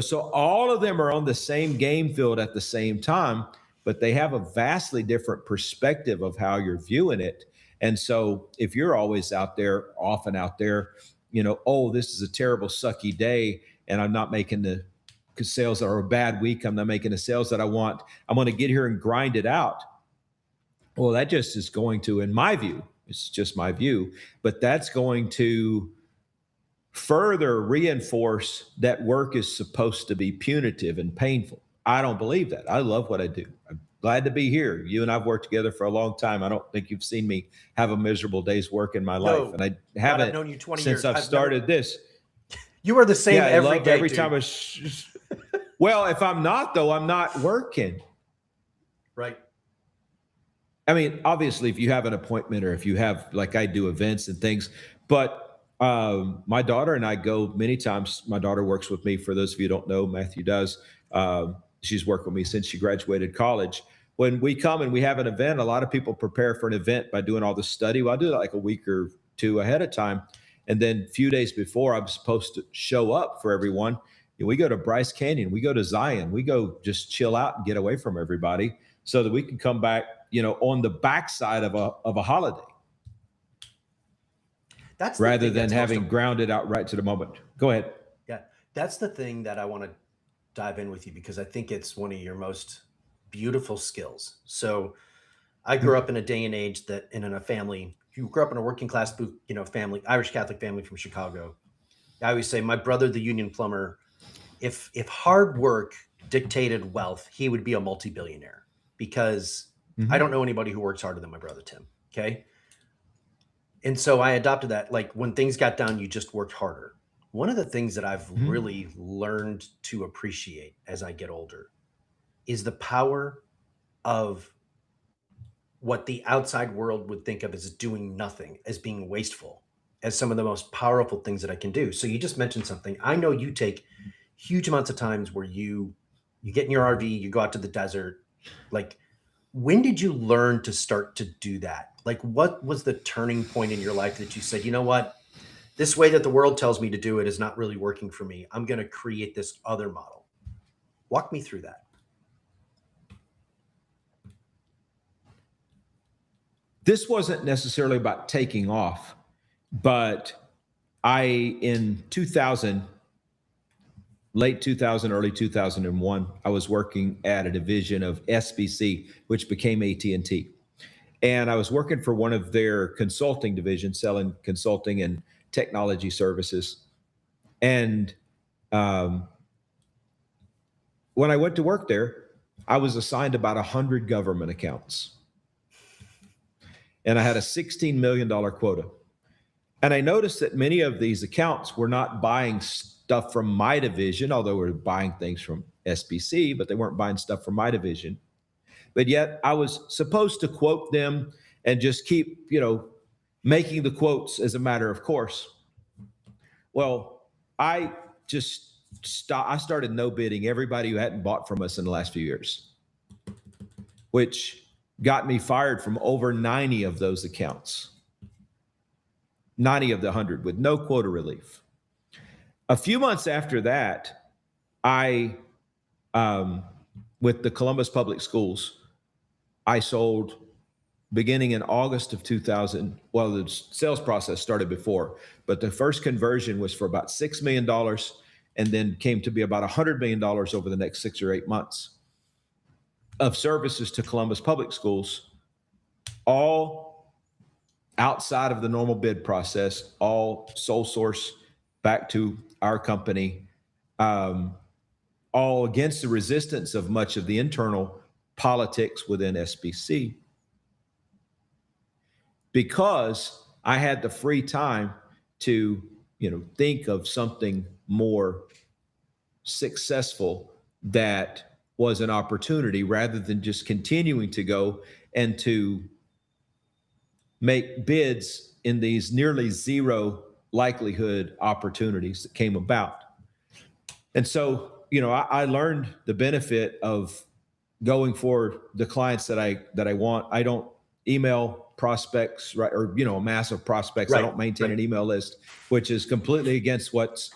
So all of them are on the same game field at the same time, but they have a vastly different perspective of how you're viewing it. And so if you're always often out there, oh, this is a terrible, sucky day, and I'm not making the sales, or a bad week, I'm not making the sales that I want, I'm going to get here and grind it out. Well, that just is going to, in my view, it's just my view, but that's going to further reinforce that work is supposed to be punitive and painful. I don't believe that. I love what I do. I'm glad to be here. You and I've worked together for a long time. I don't think you've seen me have a miserable day's work in my life. And I haven't I've known you 20 since years. I've started this. You are the same every day. Every time well, if I'm not, though, I'm not working. Right. I mean, obviously, if you have an appointment or if you have, like I do, events and things, but my daughter and I go many times. My daughter works with me. For those of you who don't know, Matthew does. She's worked with me since she graduated college. when we come and we have an event, a lot of people prepare for an event by doing all the study. Well, I do that like a week or two ahead of time. And then a few days before I'm supposed to show up for everyone, we go to Bryce Canyon, we go to Zion, we go just chill out and get away from everybody so that we can come back, on the backside of a holiday. That's the rather thing than that's having most- grounded out right to the moment. Go ahead. Yeah, that's the thing that I want to dive in with you, because I think it's one of your most beautiful skills. So I grew up in a day and age that in a family, you grew up in a working class, family, Irish Catholic family from Chicago. I always say my brother, the union plumber, if hard work dictated wealth, he would be a multi-billionaire, because I don't know anybody who works harder than my brother, Tim. Okay. And so I adopted that. Like, when things got down, you just worked harder. One of the things that I've really learned to appreciate as I get older is the power of what the outside world would think of as doing nothing, as being wasteful, as some of the most powerful things that I can do. So you just mentioned something. I know you take huge amounts of times where you get in your RV, you go out to the desert. Like, when did you learn to start to do that? Like, what was the turning point in your life that you said, you know what, this way that the world tells me to do it is not really working for me. I'm going to create this other model. Walk me through that. This wasn't necessarily about taking off, but in 2000, late 2000, early 2001, I was working at a division of SBC, which became AT&T. And I was working for one of their consulting divisions, selling consulting and technology services. And when I went to work there, I was assigned about 100 government accounts. And I had a $16 million quota. And I noticed that many of these accounts were not buying stuff from my division, although we were buying things from SBC, but they weren't buying stuff from my division. But yet I was supposed to quote them and just keep, making the quotes as a matter of course. Well, I started no bidding everybody who hadn't bought from us in the last few years, which got me fired from over 90 of those accounts, 90 of the 100 with no quota relief. A few months after that, with the Columbus Public Schools, I sold, beginning in August of 2000. Well, the sales process started before, but the first conversion was for about $6 million and then came to be about $100 million over the next 6 or 8 months of services to Columbus Public Schools, all outside of the normal bid process, all sole source back to our company, all against the resistance of much of the internal politics within SBC. Because I had the free time to, think of something more successful that was an opportunity, rather than just continuing to go and to make bids in these nearly zero likelihood opportunities that came about. And so, I learned the benefit of going for the clients that I want. I don't email prospects, right? Or, a mass of prospects. Right, I don't maintain right. an email list, which is completely against what's,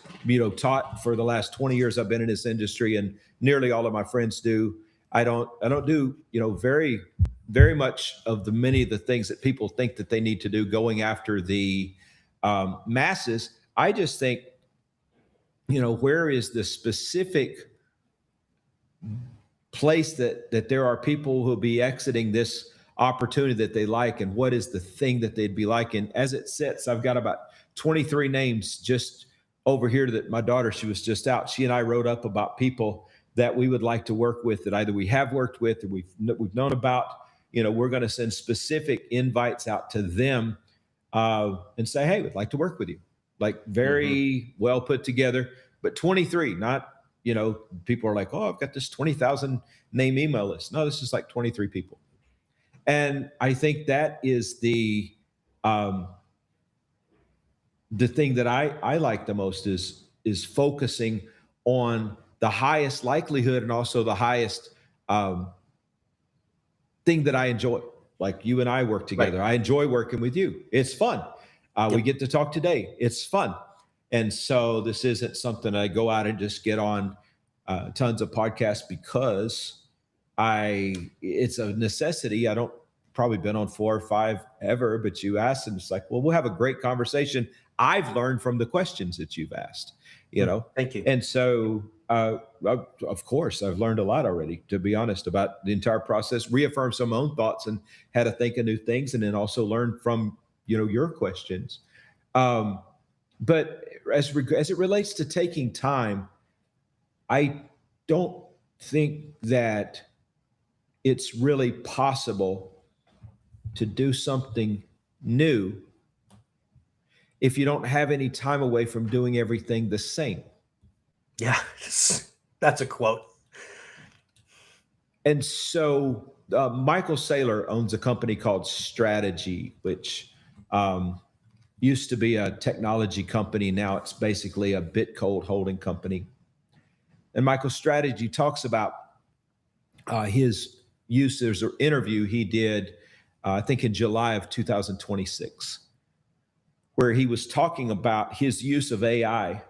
taught for the last 20 years I've been in this industry, and nearly all of my friends do. I don't do, very, very much of many of the things that people think that they need to do, going after the masses. I just think, where is the specific place that there are people who'll be exiting this opportunity that they like, and what is the thing that they'd be liking? As it sits, I've got about 23 names just over here that my daughter, she was just out. She and I wrote up about people that we would like to work with, that either we have worked with or we've known about. We're going to send specific invites out to them and say, hey, we'd like to work with you. Like, very well put together, but 23, not, people are like, oh, I've got this 20,000 name email list. No, this is like 23 people. And I think that is the thing that I like the most is focusing on the highest likelihood and also the highest thing that I enjoy. Like you and I work together. Right. I enjoy working with you. It's fun. We get to talk today. It's fun. And so this isn't something I go out and just get on tons of podcasts because it's a necessity. I don't probably been on 4 or 5 ever, but you asked and it's like, well, we'll have a great conversation. I've learned from the questions that you've asked, you know? Thank you. And so, of course, I've learned a lot already, to be honest, about the entire process, reaffirmed some own thoughts and had to think of new things, and then also learn from, your questions. But as it relates to taking time, I don't think that it's really possible to do something new if you don't have any time away from doing everything the same. Yeah, that's a quote. And so Michael Saylor owns a company called Strategy, which used to be a technology company. Now it's basically a BitCold holding company. And Michael's Strategy talks about his use. There's an interview he did, I think in July of 2026, where he was talking about his use of AI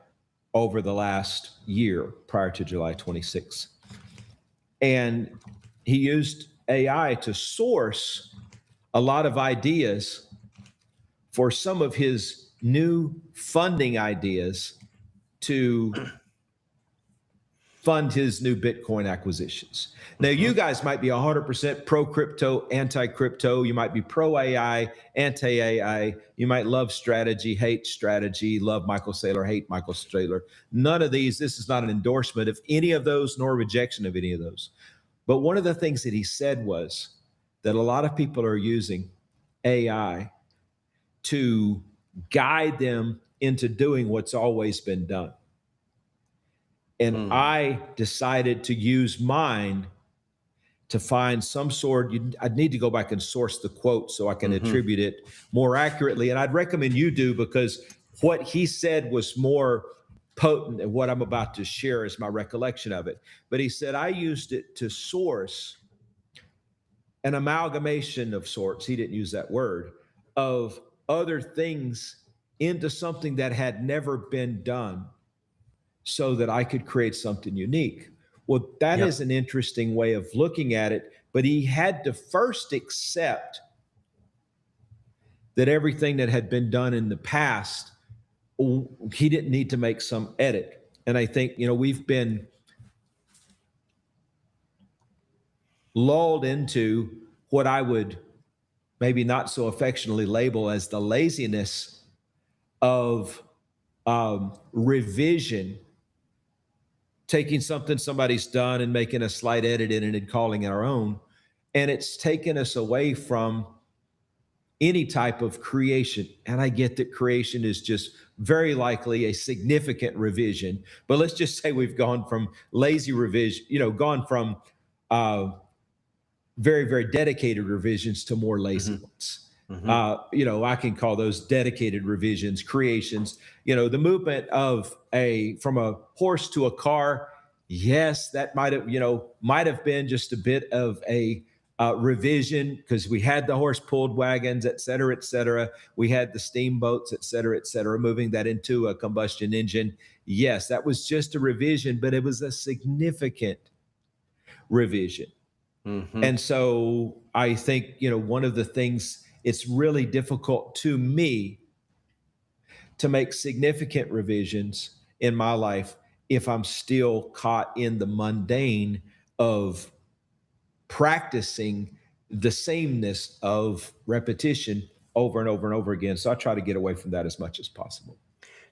over the last year prior to July 26. And he used AI to source a lot of ideas for some of his new funding ideas to fund his new Bitcoin acquisitions. Now, you guys might be 100% pro crypto, anti crypto. You might be pro AI, anti AI. You might love Strategy, hate Strategy, love Michael Saylor, hate Michael Saylor. None of these, this is not an endorsement of any of those nor rejection of any of those. But one of the things that he said was that a lot of people are using AI to guide them into doing what's always been done. And I decided to use mine to find some sort. I'd need to go back and source the quote so I can attribute it more accurately. And I'd recommend you do, because what he said was more potent than what I'm about to share is my recollection of it. But he said, I used it to source an amalgamation of sorts. He didn't use that word, of other things into something that had never been done, so that I could create something unique. Well, that is an interesting way of looking at it, but he had to first accept that everything that had been done in the past, he didn't need to make some edit. And I think, we've been lulled into what I would maybe not so affectionately label as the laziness of revision, taking something somebody's done and making a slight edit in it and calling it our own. And it's taken us away from any type of creation. And I get that creation is just very likely a significant revision, but let's just say we've gone from lazy revision, gone from very, very dedicated revisions to more lazy ones. I can call those dedicated revisions, creations. The movement of from a horse to a car. Yes, that might have been just a bit of a revision, because we had the horse-pulled wagons, et cetera, et cetera. We had the steamboats, et cetera, moving that into a combustion engine. Yes, that was just a revision, but it was a significant revision. And so I think, one of the things, it's really difficult to me to make significant revisions in my life if I'm still caught in the mundane of practicing the sameness of repetition over and over and over again. So I try to get away from that as much as possible.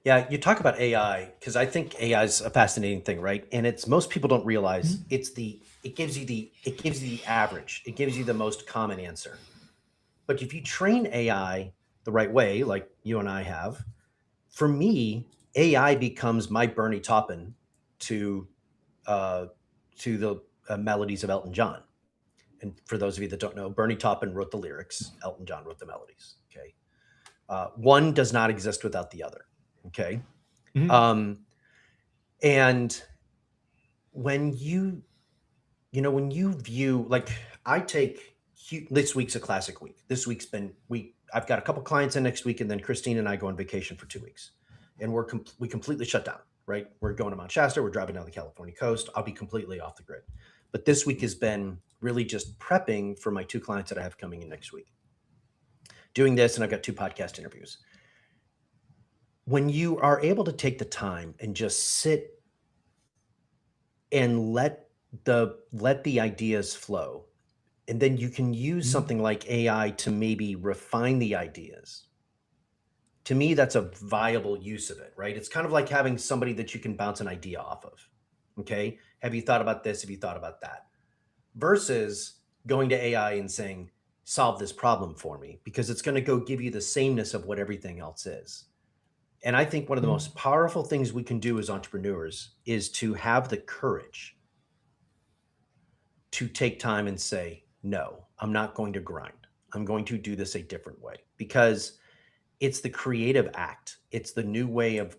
Yeah, you talk about AI, because I think AI is a fascinating thing, right? And it's, most people don't realize it gives you the average. It gives you the most common answer. But if you train AI the right way, like you and I have, for me, AI becomes my Bernie Taupin to the melodies of Elton John. And for those of you that don't know, Bernie Taupin wrote the lyrics, Elton John wrote the melodies. Okay, one does not exist without the other. Okay, and when you view, like, I take this week's a classic week. This week's been I've got a couple clients in next week, and then Christine and I go on vacation for 2 weeks, and we completely shut down. Right, we're going to Mount Shasta. We're driving down the California coast. I'll be completely off the grid. But this week has been really just prepping for my 2 clients that I have coming in next week. Doing this, and I've got 2 podcast interviews. When you are able to take the time and just sit and let the ideas flow, and then you can use something like AI to maybe refine the ideas. To me, that's a viable use of it, right? It's kind of like having somebody that you can bounce an idea off of. Okay. Have you thought about this? Have you thought about that? Versus going to AI and saying, solve this problem for me, because it's going to go give you the sameness of what everything else is. And I think one of the most powerful things we can do as entrepreneurs is to have the courage to take time and say, no, I'm not going to grind. I'm going to do this a different way, because it's the creative act. It's the new way of,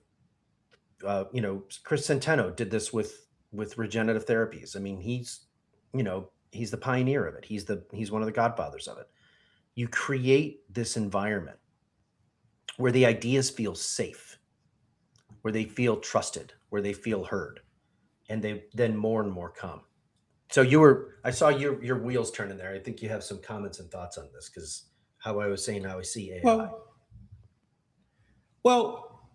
Chris Centeno did this with regenerative therapies. I mean, he's the pioneer of it. He's one of the godfathers of it. You create this environment where the ideas feel safe, where they feel trusted, where they feel heard, and then more and more come. So I saw your wheels turning there. I think you have some comments and thoughts on this, because how I was saying how I see AI. Well,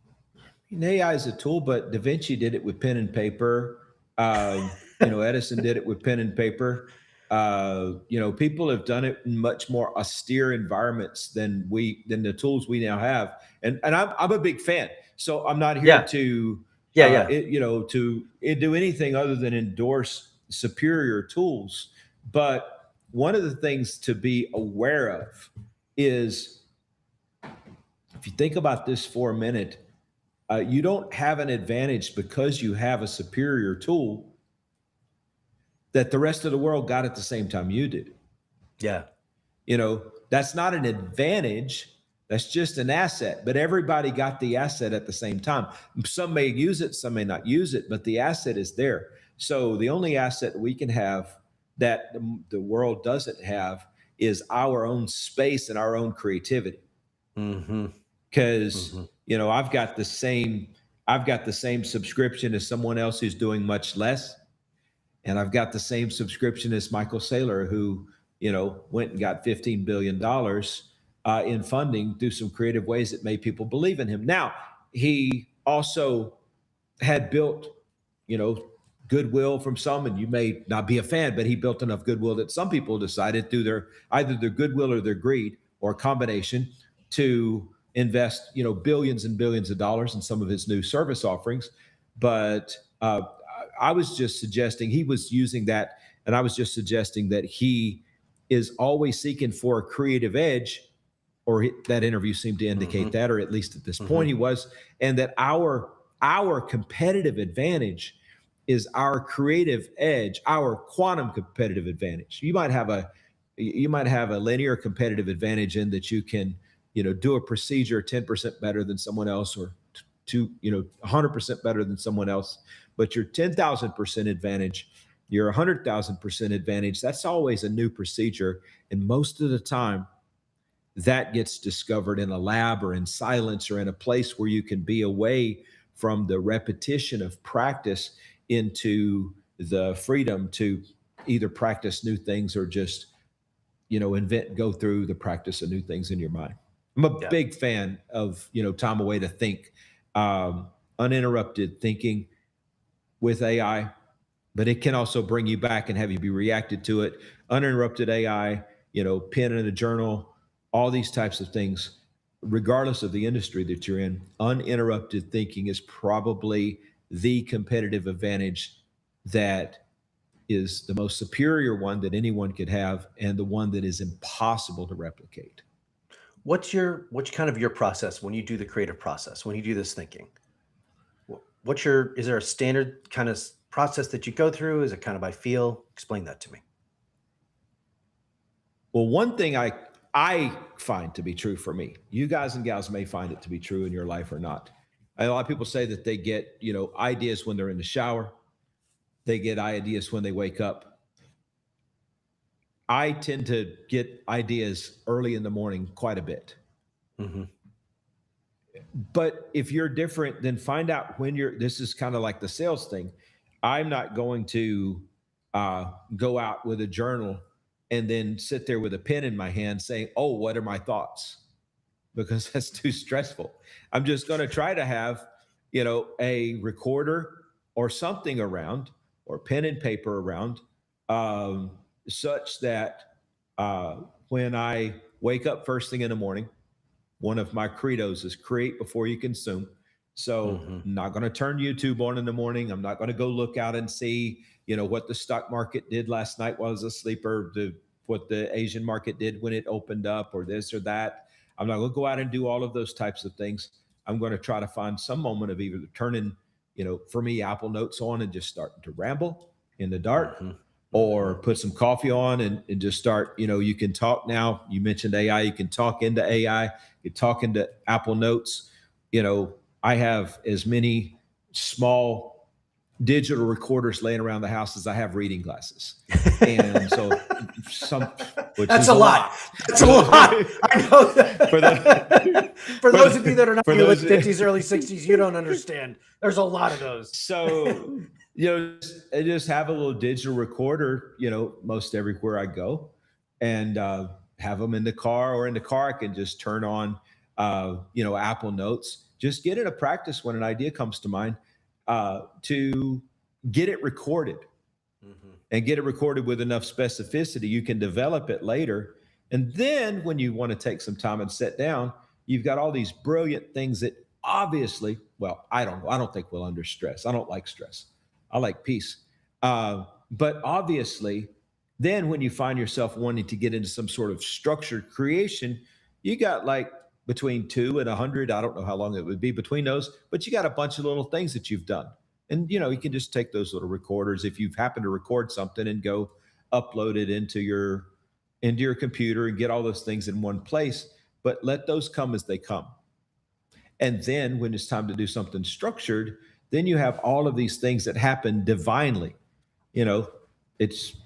AI is a tool, but Da Vinci did it with pen and paper. Edison did it with pen and paper. People have done it in much more austere environments than the tools we now have. And I'm a big fan. So I'm not here to do anything other than endorse superior tools. But one of the things to be aware of is, if you think about this for a minute, you don't have an advantage because you have a superior tool that the rest of the world got at the same time you did. Yeah. That's not an advantage. That's just an asset, but everybody got the asset at the same time. Some may use it, some may not use it, but the asset is there. So the only asset we can have that the world doesn't have is our own space and our own creativity. Because I've got the same subscription as someone else who's doing much less, and I've got the same subscription as Michael Saylor, who went and got $15 billion in funding through some creative ways that made people believe in him. Now, he also had built goodwill from some, and you may not be a fan, but he built enough goodwill that some people decided through either their goodwill or their greed, or a combination, to invest, billions and billions of dollars in some of his new service offerings. But I was just suggesting he was using that, and I was just suggesting that he is always seeking for a creative edge, or that interview seemed to indicate that, or at least at this point he was, and that our competitive advantage is our creative edge, our quantum competitive advantage. You might have a linear competitive advantage in that you can do a procedure 10% better than someone else, or 100% better than someone else. But your 10,000% advantage, your 100,000% advantage, that's always a new procedure. And most of the time that gets discovered in a lab or in silence or in a place where you can be away from the repetition of practice into the freedom to either practice new things or just, go through the practice of new things in your mind. I'm a big fan of, time away to think, uninterrupted thinking with AI, but it can also bring you back and have you be reacted to it. Uninterrupted AI, pen in a journal, all these types of things, regardless of the industry that you're in. Uninterrupted thinking is probably the competitive advantage that is the most superior one that anyone could have, and the one that is impossible to replicate. What's kind of your process when you do the creative process, when you do this thinking? Is there a standard kind of process that you go through? Is it kind of by feel? Explain that to me. Well, one thing I find to be true for me, you guys and gals may find it to be true in your life or not. A lot of people say that they get, ideas when they're in the shower. They get ideas when they wake up. I tend to get ideas early in the morning quite a bit. Mm-hmm. But if you're different, then find out when you're. This is kind of like the sales thing. I'm not going to go out with a journal and then sit there with a pen in my hand saying, "Oh, what are my thoughts?" Because that's too stressful. I'm just going to try to have, a recorder or something around, or pen and paper around, um, such that when I wake up first thing in the morning, one of my credos is create before you consume. So Mm-hmm. I'm not going to turn YouTube on in the morning. I'm not going to go look out and see, what the stock market did last night while I was asleep, or what the Asian market did when it opened up, or this or that. I'm not going to go out and do all of those types of things. I'm going to try to find some moment of either turning, for me, Apple Notes on and just starting to ramble in the dark, Mm-hmm. or put some coffee on and just start, you can talk now. You mentioned AI, you can talk into AI, you talk into Apple Notes. I have as many small digital recorders laying around the house as I have reading glasses. And so That's a lot. That's a lot. I know that. For those of you that are not in the late 50s, early 60s, you don't understand. There's a lot of those. So, I just have a little digital recorder, most everywhere I go, and have them in the car, or in the car, I can just turn on, Apple Notes, just get in a practice when an idea comes to mind, to get it recorded. Mm-hmm. And get it recorded with enough specificity. You can develop it later. And then when you want to take some time and sit down, you've got all these brilliant things that obviously, well, I don't know. I don't think we'll under stress. I don't like stress. I like peace. But obviously, then when you find yourself wanting to get into some sort of structured creation, you got like between 2 and 100. I don't know how long it would be between those, but you got a bunch of little things that you've done. And you can just take those little recorders, if you've happened to record something, and go upload it into your computer and get all those things in one place. But let those come as they come. And then when it's time to do something structured, then you have all of these things that happen divinely. It's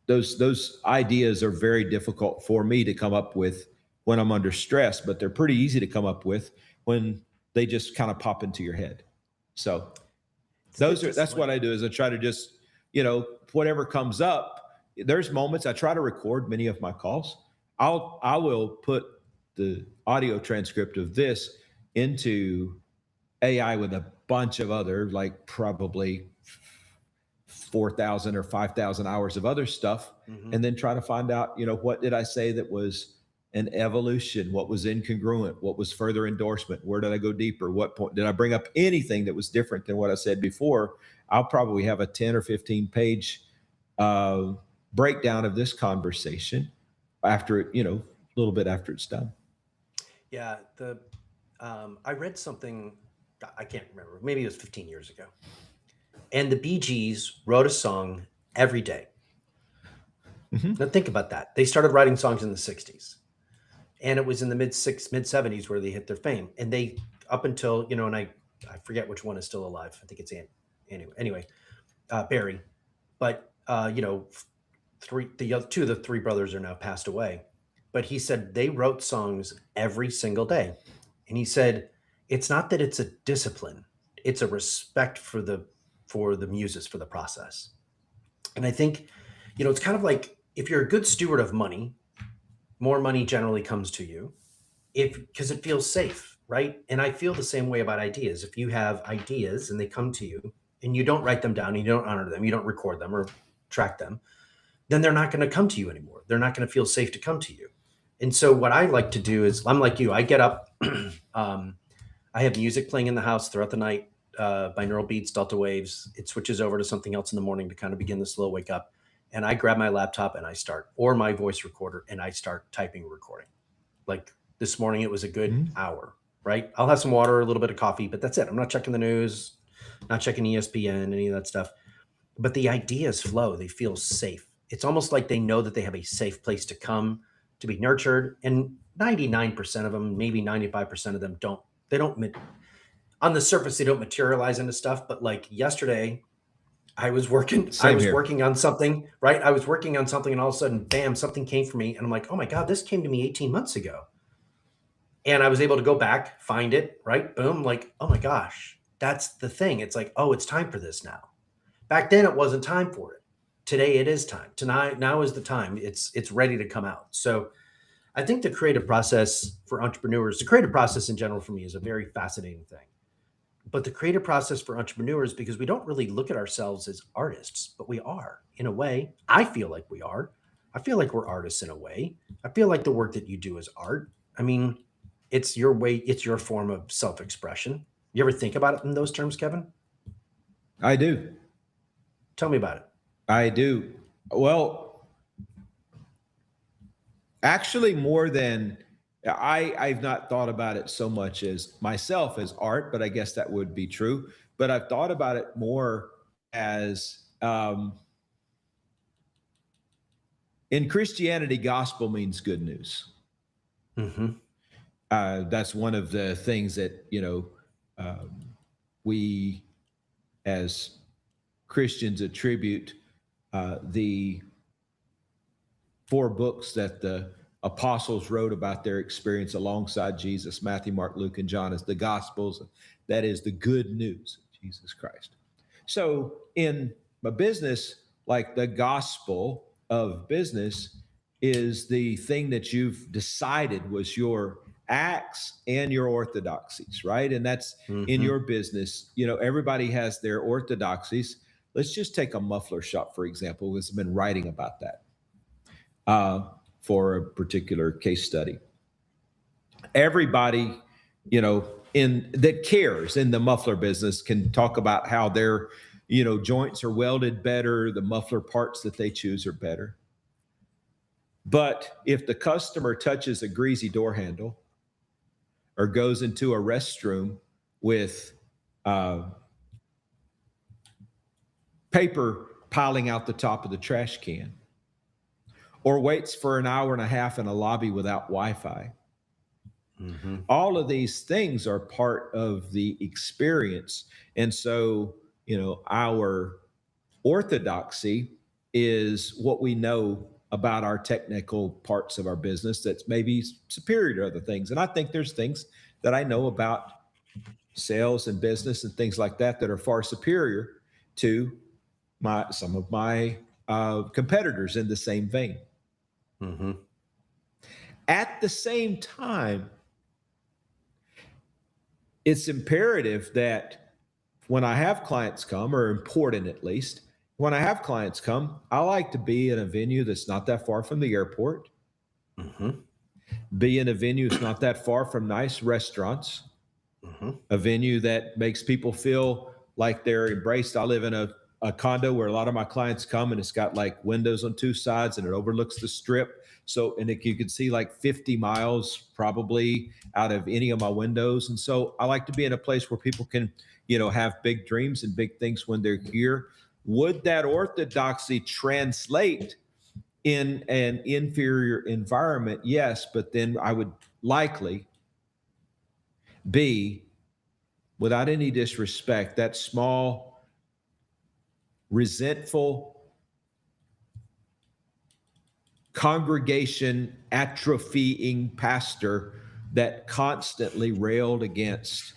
those ideas are very difficult for me to come up with when I'm under stress, but they're pretty easy to come up with when they just kind of pop into your head. So that's what I do, is I try to just, whatever comes up. There's moments I try to record many of my calls. I will put the audio transcript of this into AI with a bunch of other, like probably 4,000 or 5,000 hours of other stuff. Mm-hmm. And then try to find out, what did I say that was an evolution, what was incongruent, what was further endorsement, where did I go deeper, what point did I bring up anything that was different than what I said before. I'll probably have a 10 or 15 page breakdown of this conversation after it, a little bit after it's done. Yeah, I read something, I can't remember, maybe it was 15 years ago, and the Bee Gees wrote a song every day. Mm-hmm. Now think about that. They started writing songs in the 60s. And it was in the mid 70s where they hit their fame. And they, up until, and I forget which one is still alive. I think it's anyway, Barry. But, two of the three brothers are now passed away. But he said they wrote songs every single day. And he said, it's not that it's a discipline. It's a respect for the muses, for the process. And I think, it's kind of like, if you're a good steward of money, more money generally comes to you because it feels safe, right? And I feel the same way about ideas. If you have ideas and they come to you and you don't write them down, and you don't honor them, you don't record them or track them, then they're not going to come to you anymore. They're not going to feel safe to come to you. And so what I like to do is, I'm like you, I get up, I have music playing in the house throughout the night, binaural beats, delta waves. It switches over to something else in the morning to kind of begin the slow wake up. And I grab my laptop and or my voice recorder, and I start typing recording. Like this morning, it was a good hour, right? I'll have some water, a little bit of coffee, but that's it. I'm not checking the news, not checking ESPN, any of that stuff. But the ideas flow. They feel safe. It's almost like they know that they have a safe place to come to be nurtured. And 99% of them, maybe 95% of them on the surface, they don't materialize into stuff. But like yesterday, I was working Same here. working on something, right? I was working on something and all of a sudden, bam, something came for me. And I'm like, oh my God, this came to me 18 months ago. And I was able to go back, find it, right? Boom, like, oh my gosh, that's the thing. It's like, oh, it's time for this now. Back then it wasn't time for it. Today it is time. Tonight, now is the time. It's ready to come out. So I think the creative process for entrepreneurs, the creative process in general for me is a very fascinating thing. But the creative process for entrepreneurs, because we don't really look at ourselves as artists, but we are in a way. I feel like we are. I feel like we're artists in a way. I feel like the work that you do is art. I mean, it's your way, it's your form of self-expression. You ever think about it in those terms, Kevin? I do. Tell me about it. I do. Well, actually, more than I've not thought about it so much as myself as art, but I guess that would be true. But I've thought about it more as in Christianity, gospel means good news. Mm-hmm. That's one of the things that, we as Christians attribute the 4 books that the apostles wrote about their experience alongside Jesus, Matthew, Mark, Luke, and John, as the gospels. That is the good news of Jesus Christ. So in a business, like the gospel of business is the thing that you've decided was your acts and your orthodoxies, right? And that's in your business. Everybody has their orthodoxies. Let's just take a muffler shop, for example, because I've been writing about that for a particular case study. Everybody, that cares in the muffler business can talk about how their, joints are welded better, the muffler parts that they choose are better. But if the customer touches a greasy door handle or goes into a restroom with paper piling out the top of the trash can, or waits for an hour and a half in a lobby without Wi-Fi, all of these things are part of the experience. And so, our orthodoxy is what we know about our technical parts of our business that's maybe superior to other things. And I think there's things that I know about sales and business and things like that that are far superior to some of my competitors in the same vein. At the same time, it's imperative that when I have clients come, or important at least, when I have clients come, I like to be in a venue that's not that far from the airport, be in a venue that's not that far from nice restaurants, a venue that makes people feel like they're embraced. I live in a condo where a lot of my clients come, and it's got like windows on 2 sides and it overlooks the strip. So, and you can see like 50 miles probably out of any of my windows. And so I like to be in a place where people can, have big dreams and big things when they're here. Would that orthodoxy translate in an inferior environment? Yes, but then I would likely be, without any disrespect, that small, resentful congregation atrophying pastor that constantly railed against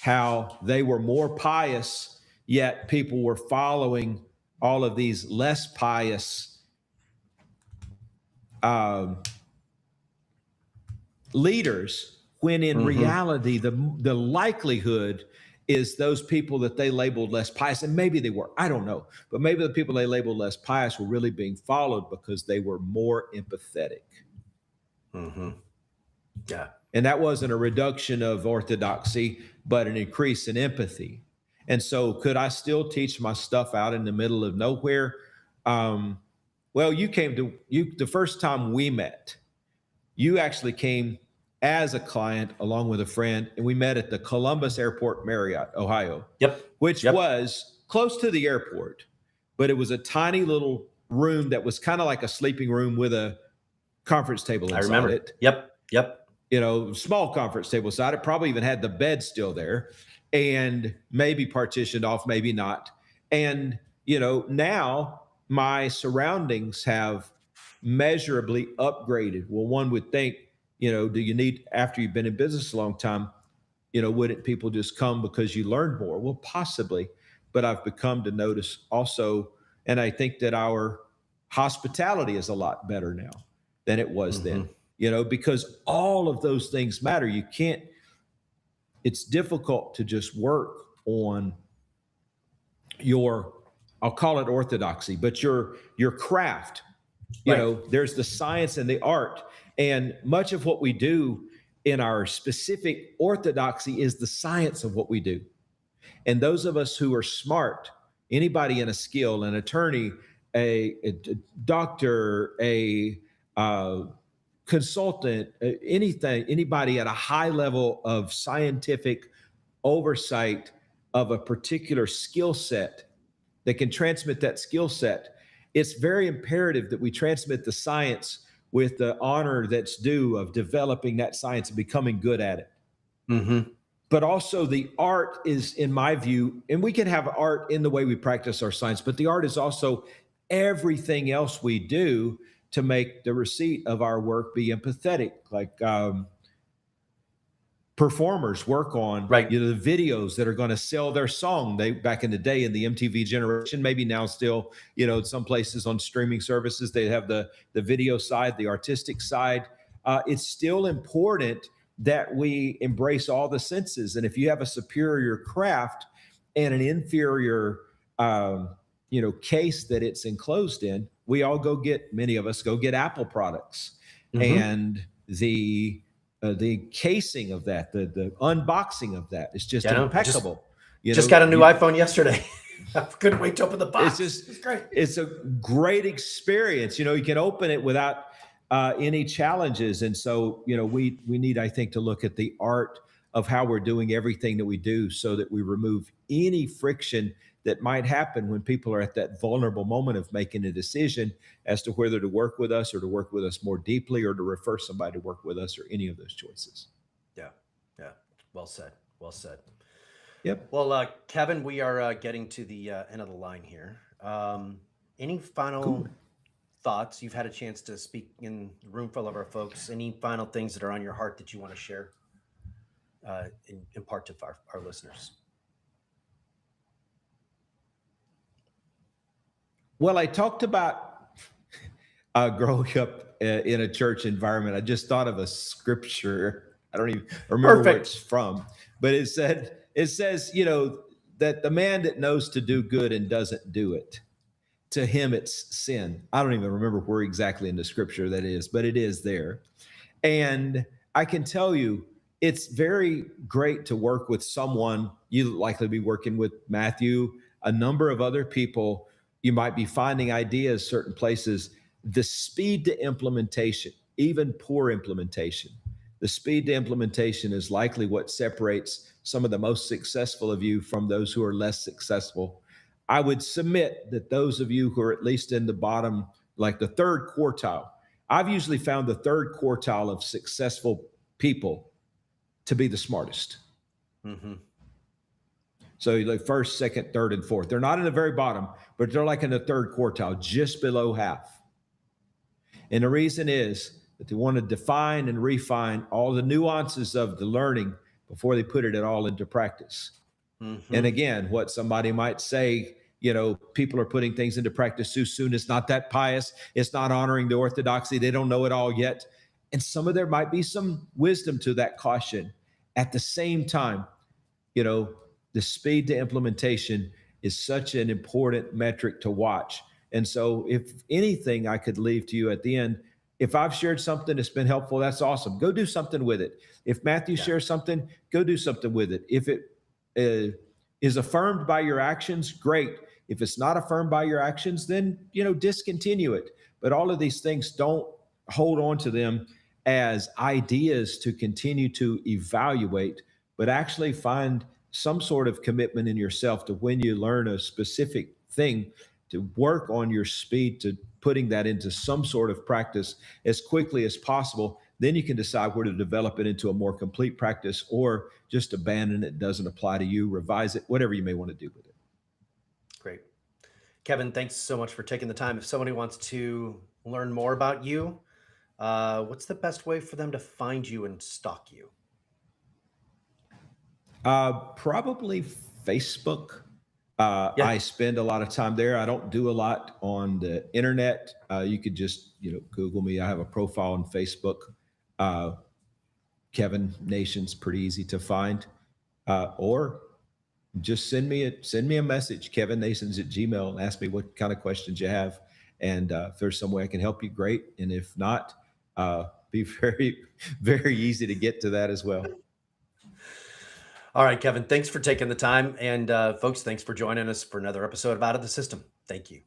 how they were more pious, yet people were following all of these less pious leaders, when in reality, the likelihood is those people that they labeled less pious, and maybe they were, I don't know, but maybe the people they labeled less pious were really being followed because they were more empathetic. Yeah. And that wasn't a reduction of orthodoxy, but an increase in empathy. And so could I still teach my stuff out in the middle of nowhere? Well, the first time we met, you actually came as a client along with a friend, and we met at the Columbus Airport Marriott, Ohio. Which was close to the airport, but it was a tiny little room that was kind of like a sleeping room with a conference table inside I remember it. Yep. Small conference table inside it, probably even had the bed still there and maybe partitioned off, maybe not. And now my surroundings have measurably upgraded. Well, one would think, do you need, after you've been in business a long time, wouldn't people just come because you learned more? Well, possibly, but I've become to notice also, and I think that our hospitality is a lot better now than it was then, because all of those things matter. It's difficult to just work on I'll call it orthodoxy, but your craft. Right. There's the science and the art, and much of what we do in our specific orthodoxy is the science of what we do. And those of us who are smart, anybody in a skill, an attorney, a doctor, a consultant, anybody at a high level of scientific oversight of a particular skill set that can transmit that skill set, it's very imperative that we transmit the science with the honor that's due of developing that science and becoming good at it. Mm-hmm. But also the art is, in my view, and we can have art in the way we practice our science, but the art is also everything else we do to make the receipt of our work be empathetic. Like performers work on, right, the videos that are going to sell their song. They, back in the day in the MTV generation, maybe now still, some places on streaming services, they have the video side, the artistic side. It's still important that we embrace all the senses. And if you have a superior craft and an inferior, case that it's enclosed in, many of us go get Apple products. Mm-hmm. And the casing of that, the unboxing of that is just impeccable. Just got a new iPhone yesterday. I couldn't wait to open the box. It's great. It's a great experience. You can open it without any challenges. And so, we need, I think, to look at the art of how we're doing everything that we do so that we remove any friction that might happen when people are at that vulnerable moment of making a decision as to whether to work with us or to work with us more deeply or to refer somebody to work with us, or any of those choices. Yeah. Well said. Yep. Well, Kevin, we are getting to the end of the line here. Any final thoughts? You've had a chance to speak in a room full of our folks. Any final things that are on your heart that you want to share, impart to our listeners? Well, I talked about growing up in a church environment. I just thought of a scripture. I don't even remember where it's from, but it says, that the man that knows to do good and doesn't do it, to him it's sin. I don't even remember where exactly in the scripture that is, but it is there. And I can tell you, it's very great to work with someone. You likely be working with Matthew, a number of other people. You might be finding ideas certain places. The speed to implementation, even poor implementation, the speed to implementation is likely what separates some of the most successful of you from those who are less successful. I would submit that those of you who are at least in the bottom, like the third quartile, I've usually found the third quartile of successful people to be the smartest. Mm-hmm. So like first, second, third, and fourth. They're not in the very bottom, but they're like in the third quartile, just below half. And the reason is that they want to define and refine all the nuances of the learning before they put it all into practice. Mm-hmm. And again, what somebody might say, people are putting things into practice too soon. It's not that pious. It's not honoring the orthodoxy. They don't know it all yet. And there might be some wisdom to that caution. At the same time, the speed to implementation is such an important metric to watch. And so if anything I could leave to you at the end, if I've shared something that's been helpful, that's awesome. Go do something with it. If Matthew shares something, go do something with it. If it is affirmed by your actions, great. If it's not affirmed by your actions, then, discontinue it. But all of these things, don't hold on to them as ideas to continue to evaluate, but actually find some sort of commitment in yourself to, when you learn a specific thing, to work on your speed to putting that into some sort of practice as quickly as possible. Then you can decide where to develop it into a more complete practice, or just abandon it, doesn't apply to you, revise it, whatever you may want to do with it. Great. Kevin, thanks so much for taking the time. If somebody wants to learn more about you, what's the best way for them to find you and stalk you? Probably Facebook. Yeah. I spend a lot of time there. I don't do a lot on the internet. You could just, Google me. I have a profile on Facebook. Uh, Kevin Nation's pretty easy to find. Or just send me a message, Kevin Nations at Gmail, and ask me what kind of questions you have. And if there's some way I can help you, great. And if not, be very, very easy to get to that as well. All right, Kevin, thanks for taking the time. And folks, thanks for joining us for another episode of Out of the System. Thank you.